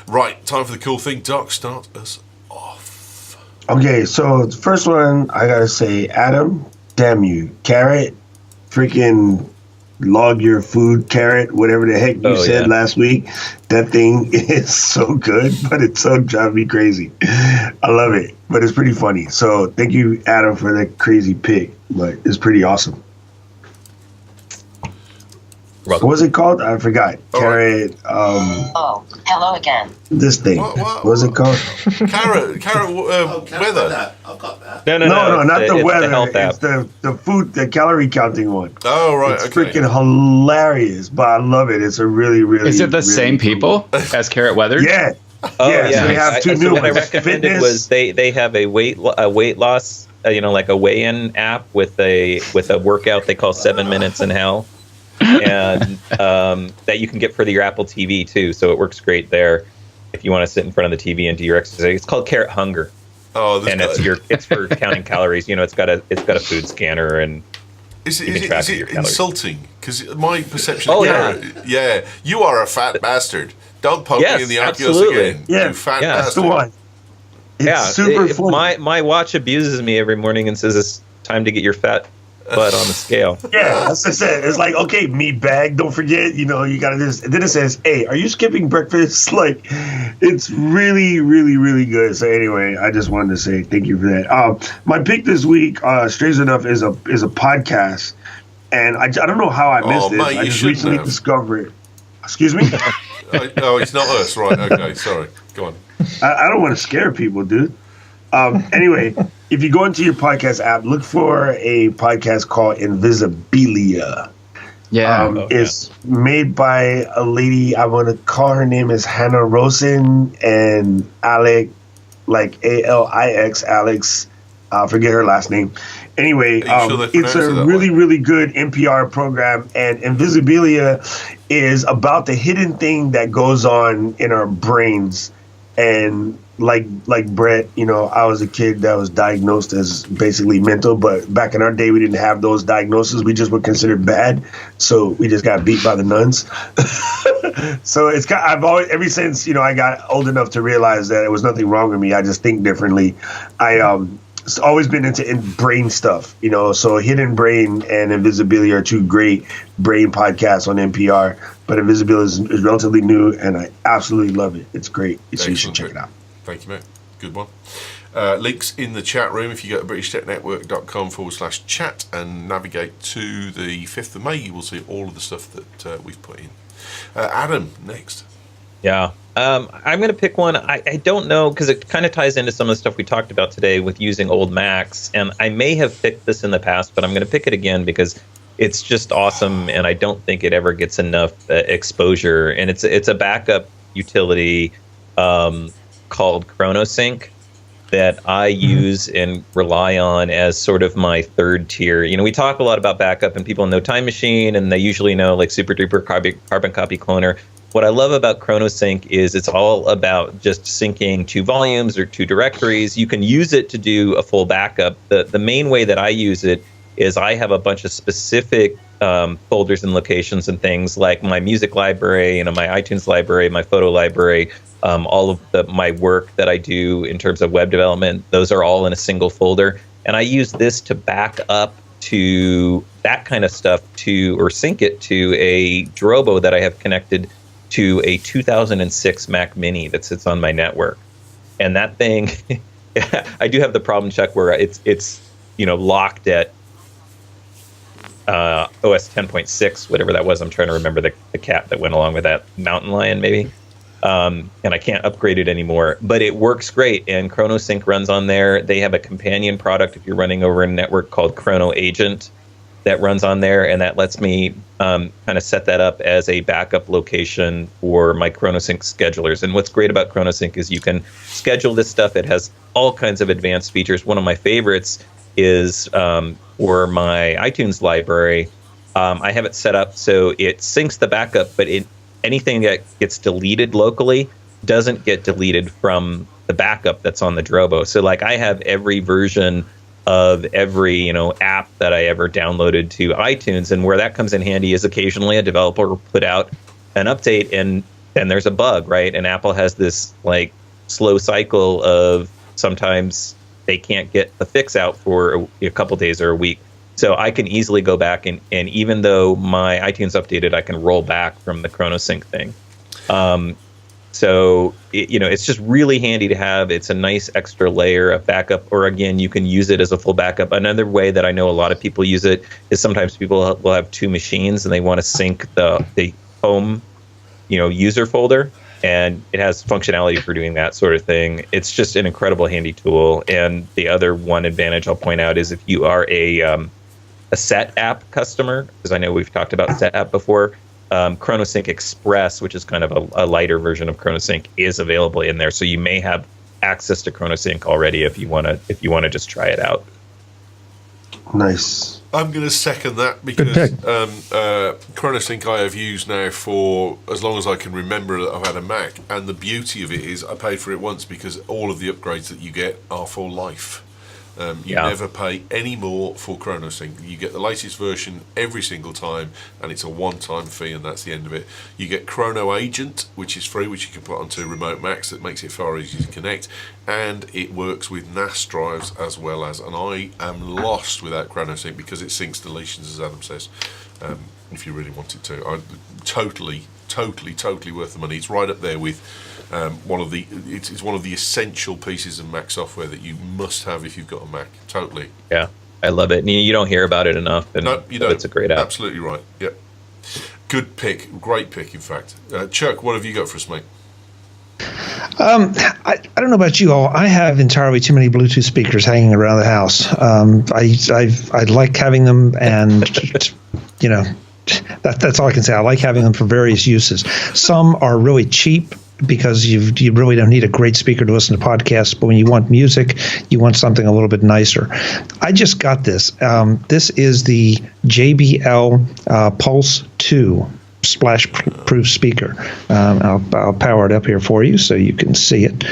Right, time for the cool thing. Doc, start us off. Okay, so the first one, I gotta say, Adam, damn you. Carrot, freaking log your food, carrot, whatever the heck you said last week. That thing is so good, but it's so driving me crazy. I love it, but it's pretty funny. So thank you, Adam, for that crazy pick. But it's pretty awesome. What was it called? I forgot. Carrot. Hello again. This thing. What was it called? Carrot. Weather. I've got that. No, not the weather. The it's the food, the calorie counting one. Oh, right. It's freaking hilarious, but I love it. It's a really, really. Is it the really same people as Carrot Weather? Yeah. Oh, yeah. So they have two new what I ones. recommended Fitness. was they have a weight loss, like a weigh-in app with a workout they call 7 Minutes in Hell. And that you can get for your Apple TV too, so it works great there if you want to sit in front of the TV and do your exercise. It's called Carrot Hunger, and it's for counting calories. It's got a food scanner, and is keeping track it of your calories. insulting? Because my perception. Oh, yeah, you are a fat bastard. Don't poke me in the Oculus absolutely. again. Yeah, you fat that's the bastard. one. It's super funny. My watch abuses me every morning and says it's time to get your fat butt on the scale. Yeah, that's what I said. It's like, okay, meat bag, don't forget, you got this. And then it says, hey, are you skipping breakfast? Like, it's really, really, really good. So anyway, I just wanted to say thank you for that. My pick this week, strangely enough, is a podcast. And I don't know how I missed it. Mate, I just recently discovered it. Excuse me? Oh, it's not us, right? Okay, sorry. Go on. I don't want to scare people, dude. Anyway, if you go into your podcast app, look for a podcast called Invisibilia. Yeah. It's made by a lady. I want to call her name is Hannah Rosen and Alec, like Alix, Alex. I forget her last name. Anyway, it's a really, really good NPR program, and Invisibilia is about the hidden thing that goes on in our brains. And like Brett, I was a kid that was diagnosed as basically mental, but back in our day, we didn't have those diagnoses. We just were considered bad, so we just got beat by the nuns. So I've always, ever since I got old enough to realize that there was nothing wrong with me. I just think differently. It's always been into brain stuff, so Hidden Brain and Invisibilia are two great brain podcasts on NPR, but Invisibilia is relatively new, and I absolutely love it. It's great, so you should check it out. Thank you, mate. Good one. Links in the chat room. If you go to BritishTechNetwork.com/chat and navigate to the 5th of May, you will see all of the stuff that we've put in. Adam, next. Yeah. I'm going to pick one. I don't know, because it kind of ties into some of the stuff we talked about today with using old Macs. And I may have picked this in the past, but I'm going to pick it again because it's just awesome. And I don't think it ever gets enough exposure. And it's a backup utility called ChronoSync that I use and rely on as sort of my third tier. We talk a lot about backup, and people know Time Machine, and they usually know like Super Duper Carbon Copy Cloner. What I love about ChronoSync is it's all about just syncing 2 volumes or 2 directories. You can use it to do a full backup. The main way that I use it is I have a bunch of specific folders and locations and things like my music library, my iTunes library, my photo library, all of my work that I do in terms of web development. Those are all in a single folder. And I use this to back up to that kind of stuff or sync it to a Drobo that I have connected to a 2006 Mac Mini that sits on my network. And that thing, I do have the problem check where it's locked at OS 10.6, whatever that was. I'm trying to remember the cat that went along with that, Mountain Lion maybe. And I can't upgrade it anymore, but it works great. And ChronoSync runs on there. They have a companion product if you're running over a network called Chrono Agent that runs on there, and that lets me kind of set that up as a backup location for my ChronoSync schedulers. And what's great about ChronoSync is you can schedule this stuff. It has all kinds of advanced features. One of my favorites is for my iTunes library. I have it set up so it syncs the backup, but anything that gets deleted locally doesn't get deleted from the backup that's on the Drobo. So like I have every version of every app that I ever downloaded to iTunes, and where that comes in handy is occasionally a developer will put out an update and there's a bug, right? And Apple has this like slow cycle of sometimes they can't get the fix out for a couple days or a week. So I can easily go back and even though my iTunes updated, I can roll back from the ChronoSync thing. So it's just really handy to have. It's a nice extra layer of backup, or again, you can use it as a full backup. Another way that I know a lot of people use it is sometimes people will have 2 machines and they want to sync the home, user folder, and it has functionality for doing that sort of thing. It's just an incredible handy tool. And the other one advantage I'll point out is if you are a Set app customer, because I know we've talked about Set app before. ChronoSync Express, which is kind of a lighter version of ChronoSync, is available in there. So you may have access to ChronoSync already if you want to just try it out. Nice. I'm going to second that because ChronoSync I have used now for as long as I can remember that I've had a Mac, and the beauty of it is I paid for it once because all of the upgrades that you get are for life. You never pay any more for ChronoSync. You get the latest version every single time, and it's a one-time fee, and that's the end of it. You get Chrono Agent, which is free, which you can put onto remote Macs. That makes it far easier to connect, and it works with NAS drives as well as. And I am lost without ChronoSync because it syncs deletions, as Adam says. If you really wanted to, totally worth the money. It's right up there with. It's one of the essential pieces of Mac software that you must have if you've got a Mac. Totally. Yeah, I love it. You don't hear about it enough. And no, you don't. It's a great app. Absolutely right. Yep. Good pick. Great pick, in fact. Chuck, what have you got for us, mate? I don't know about you all. I have entirely too many Bluetooth speakers hanging around the house. I like having them, and that's all I can say. I like having them for various uses. Some are really cheap because you really don't need a great speaker to listen to podcasts. But when you want music, you want something a little bit nicer. I just got this. This is the JBL Pulse 2 splash-proof speaker. I'll power it up here for you so you can see it.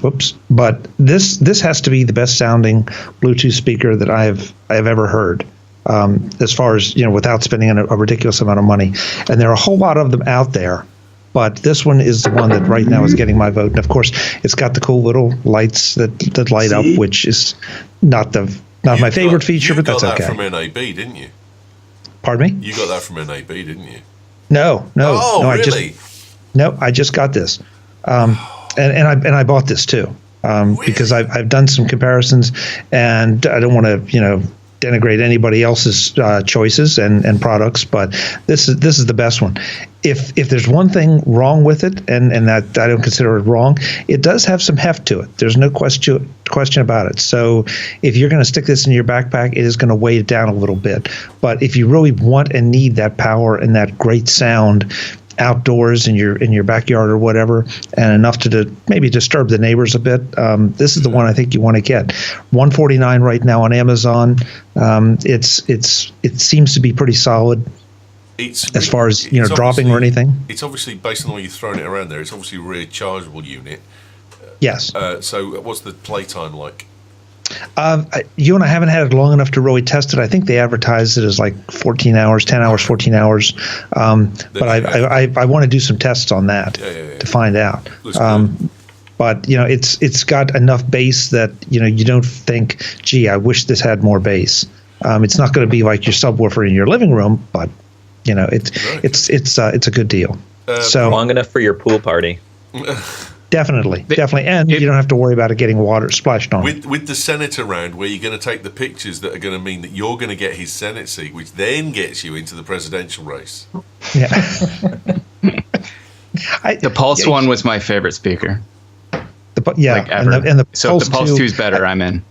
Whoops! But this has to be the best sounding Bluetooth speaker that I have ever heard. As far as without spending a ridiculous amount of money, and there are a whole lot of them out there. But this one is the one that right now is getting my vote. And of course, it's got the cool little lights that light up, which is not my favorite feature, but that's okay. You got that from NAB, didn't you? Pardon me? You got that from NAB, didn't you? No. Oh, really? I just got this, and I bought this too because I've done some comparisons, and I don't want to denigrate anybody else's choices and products, but this is the best one. If there's one thing wrong with it, and that I don't consider it wrong, it does have some heft to it. There's no question about it. So if you're going to stick this in your backpack, it is going to weigh it down a little bit. But if you really want and need that power and that great sound outdoors in your backyard or whatever, and enough to maybe disturb the neighbors a bit, this is the one I think you want to get. $149 right now on Amazon. It seems to be pretty solid. As far as dropping or anything. It's obviously, based on the way you're throwing it around there, it's obviously a rechargeable unit. Yes. So what's the playtime like? You and I haven't had it long enough to really test it. I think they advertise it as like 14 hours, 10 hours, 14 hours. But I want to do some tests on that to find out. But it's got enough bass that you don't think, gee, I wish this had more bass. It's not going to be like your subwoofer in your living room, but it's a good deal. So long enough for your pool party. Definitely, and you don't have to worry about it getting water splashed on. With the Senate around, where you're going to take the pictures that are going to mean that you're going to get his Senate seat, which then gets you into the presidential race. Yeah. The Pulse one was my favorite speaker. Ever. And the so if the Pulse 2 is better, I'm in.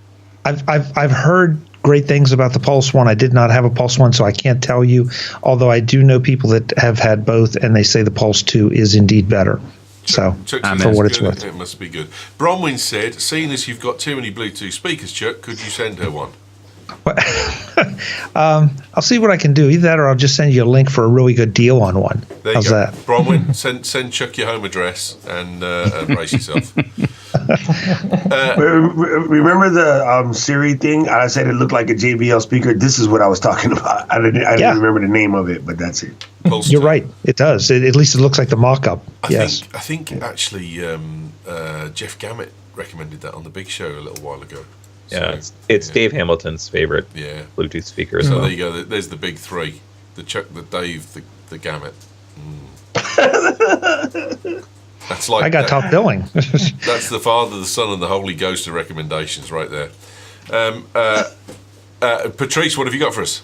I've heard great things about the Pulse one. I did not have a Pulse one, so I can't tell you. Although I do know people that have had both, and they say the Pulse 2 is indeed better. So, for what it's worth. It must be good. Bronwyn said, seeing as you've got too many Bluetooth speakers, Chuck, could you send her one? I'll see what I can do. Either that, or I'll just send you a link for a really good deal on one. How's that? Bronwyn, send Chuck your home address and brace yourself. Remember the Siri thing? I said it looked like a JBL speaker. This is what I was talking about. I didn't remember the name of it, but that's it. You're right. It does. At least it looks like the mock-up. I think actually Jeff Gamet recommended that on the Big Show a little while ago. Yeah, it's Dave Hamilton's favorite Bluetooth speaker. So there you go. There's the big three: the Chuck, the Dave, the Gamet. That's like I got top billing. That's the Father, the Son, and the Holy Ghost of recommendations right there. Patrice, what have you got for us?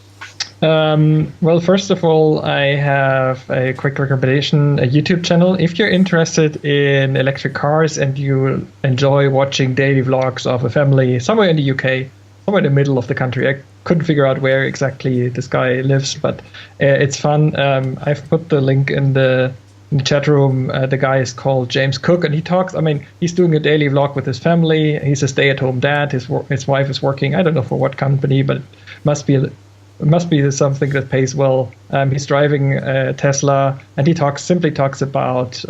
Well, first of all, I have a quick recommendation, a YouTube channel. If you're interested in electric cars and you enjoy watching daily vlogs of a family somewhere in the UK, somewhere in the middle of the country, I couldn't figure out where exactly this guy lives, but it's fun. I've put the link in the chat room. The guy is called James Cook, and he talks, he's doing a daily vlog with his family. He's a stay-at-home dad. His wife is working, I don't know for what company, but it must be something that pays well. He's driving a Tesla, and he simply talks about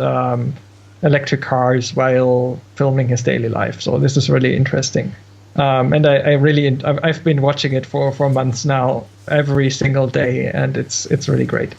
electric cars while filming his daily life. So this is really interesting. And I've been watching it for months now, every single day, and it's really great.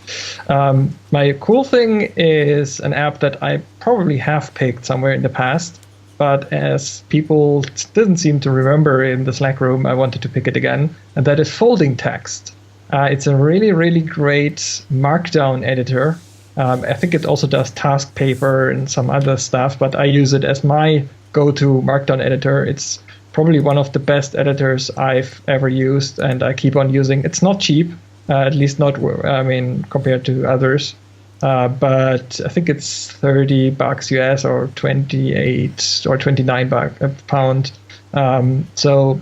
My cool thing is an app that I probably have picked somewhere in the past, but as people didn't seem to remember in the Slack room, I wanted to pick it again, and that is Folding Text. It's a really, really great Markdown editor. I think it also does task paper and some other stuff, but I use it as my go-to Markdown editor. It's probably one of the best editors I've ever used, and I keep on using. It's not cheap, at least not, compared to others. but I think it's $30 US or 28 or 29 a pound. So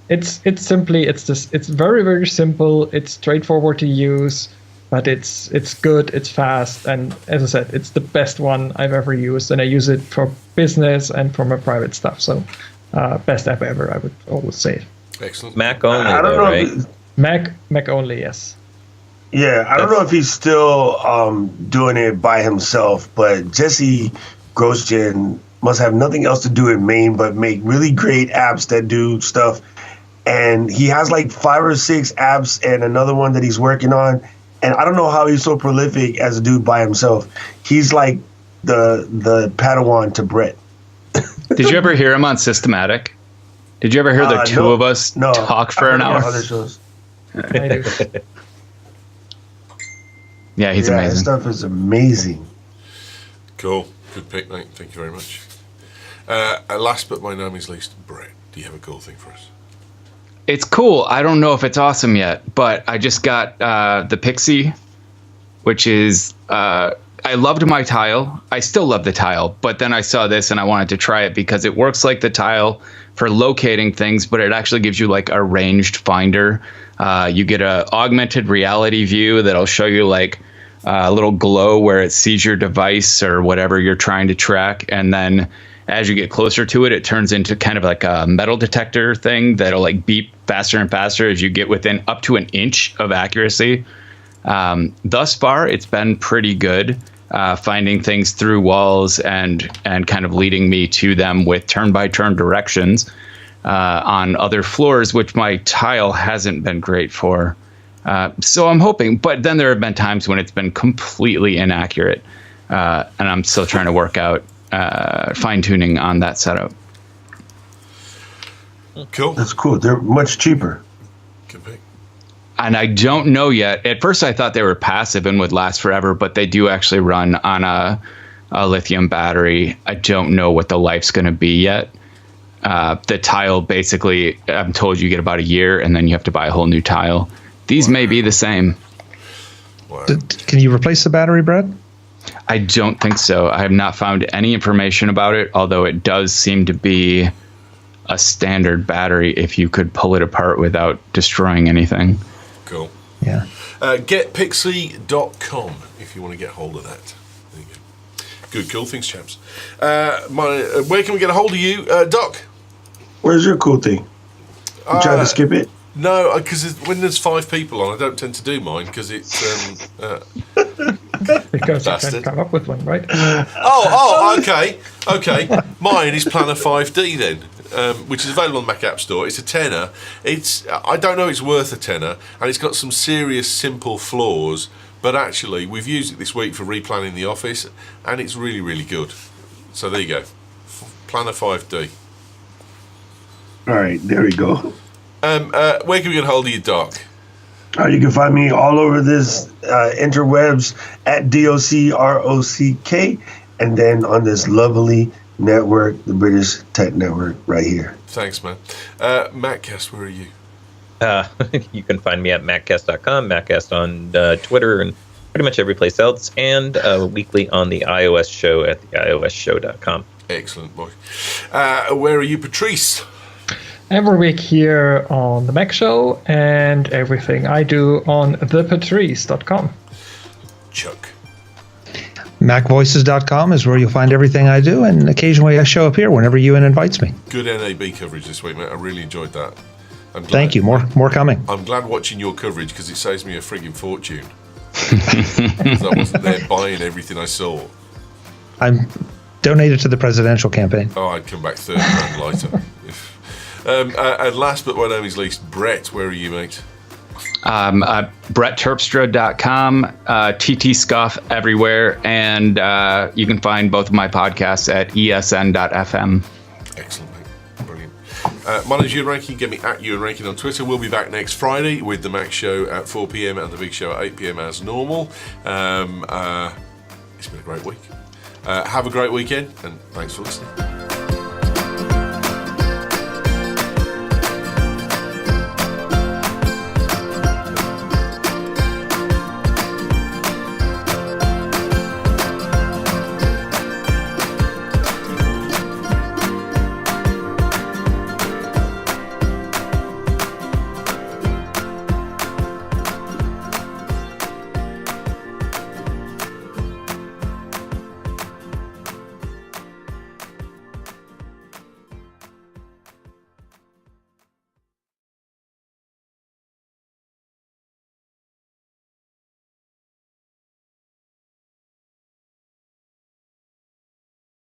it's very, very simple. It's straightforward to use, but it's good, it's fast, and as I said, it's the best one I've ever used, and I use it for business and for my private stuff. So best app ever, I would always say. Excellent. Mac only, I don't know, right? Mac only, yes. Yeah, I don't know if he's still doing it by himself, but Jesse Grosjean must have nothing else to do in Maine but make really great apps that do stuff. And he has like 5 or 6 apps and another one that he's working on. And I don't know how he's so prolific as a dude by himself. He's like the Padawan to Brett. Did you ever hear him on Systematic? Did you ever hear the two of us talk for an hour? Other shows. I do. Yeah, he's His amazing. stuff is amazing. Cool. Good pick, mate. Thank you very much. Last but by no means least, Brett, do you have a cool thing for us? It's cool. I don't know if it's awesome yet, but I just got the Pixie, which is I loved my tile. I still love the tile, but then I saw this and I wanted to try it because it works like the tile for locating things, but it actually gives you like a ranged finder. You get a augmented reality view that'll show you like a little glow where it sees your device or whatever you're trying to track, and then as you get closer to it, it turns into kind of like a metal detector thing that'll like beep faster and faster as you get within up to an inch of accuracy. Thus far, it's been pretty good, finding things through walls and kind of leading me to them with turn-by-turn directions on other floors, which my tile hasn't been great for. So I'm hoping, but then there have been times when it's been completely inaccurate, and I'm still trying to work out fine-tuning on that setup. Cool. That's cool. They're much cheaper. Good pick. And I don't know yet. At first, I thought they were passive and would last forever, but they do actually run on a lithium battery. I don't know what the life's going to be yet. The tile, basically, I'm told you get about a year, and then you have to buy a whole new tile. These may be the same. Wow. Can you replace the battery, Brad? I don't think so. I have not found any information about it, although it does seem to be a standard battery if you could pull it apart without destroying anything. Cool. Yeah. Getpixie.com if you want to get hold of that. There you go. Good, cool. Thanks, chaps. Where can we get a hold of you, Doc? Where's your cool thing? You trying to skip it? No, because when there's 5 people on, I don't tend to do mine because it's... Because Bastard. you can come up with one, right? Okay. Mine is Planner 5D then, which is available on the Mac App Store. It's a tenner. I don't know it's worth a tenner, and it's got some serious simple flaws, but actually we've used it this week for replanning the office, and it's really, really good. So there you go. Planner 5D. All right, there we go. Where can we get hold of you, Doc? You can find me all over this interwebs at DOCROCK, and then on this lovely network, the British Tech Network, right here. Thanks, man. Mattcast, where are you? You can find me at maccast.com, Maccast on Twitter, and pretty much every place else, and weekly on the iOS show at theiOSshow.com. Excellent, boy. Where are you, Patrice? Every week here on the Mac Show, and everything I do on thepatrice.com. Chuck. MacVoices.com is where you'll find everything I do, and occasionally I show up here whenever Ewan invites me. Good NAB coverage this week, mate. I really enjoyed that. Thank you. More coming. I'm glad watching your coverage because it saves me a frigging fortune. Because I wasn't there buying everything I saw. I'm donated to the presidential campaign. Oh, I'd come back £30 lighter. And last but by no means least, Brett, where are you, mate? BrettTerpstra.com, TT Scuff everywhere, and you can find both of my podcasts at esn.fm. Excellent, mate. Brilliant. My name's Ewan Rankin. Get me at Ewan Rankin on Twitter. We'll be back next Friday with the Mac Show at 4 p.m. and the Big Show at 8 p.m. as normal. It's been a great week. Have a great weekend, and thanks for listening.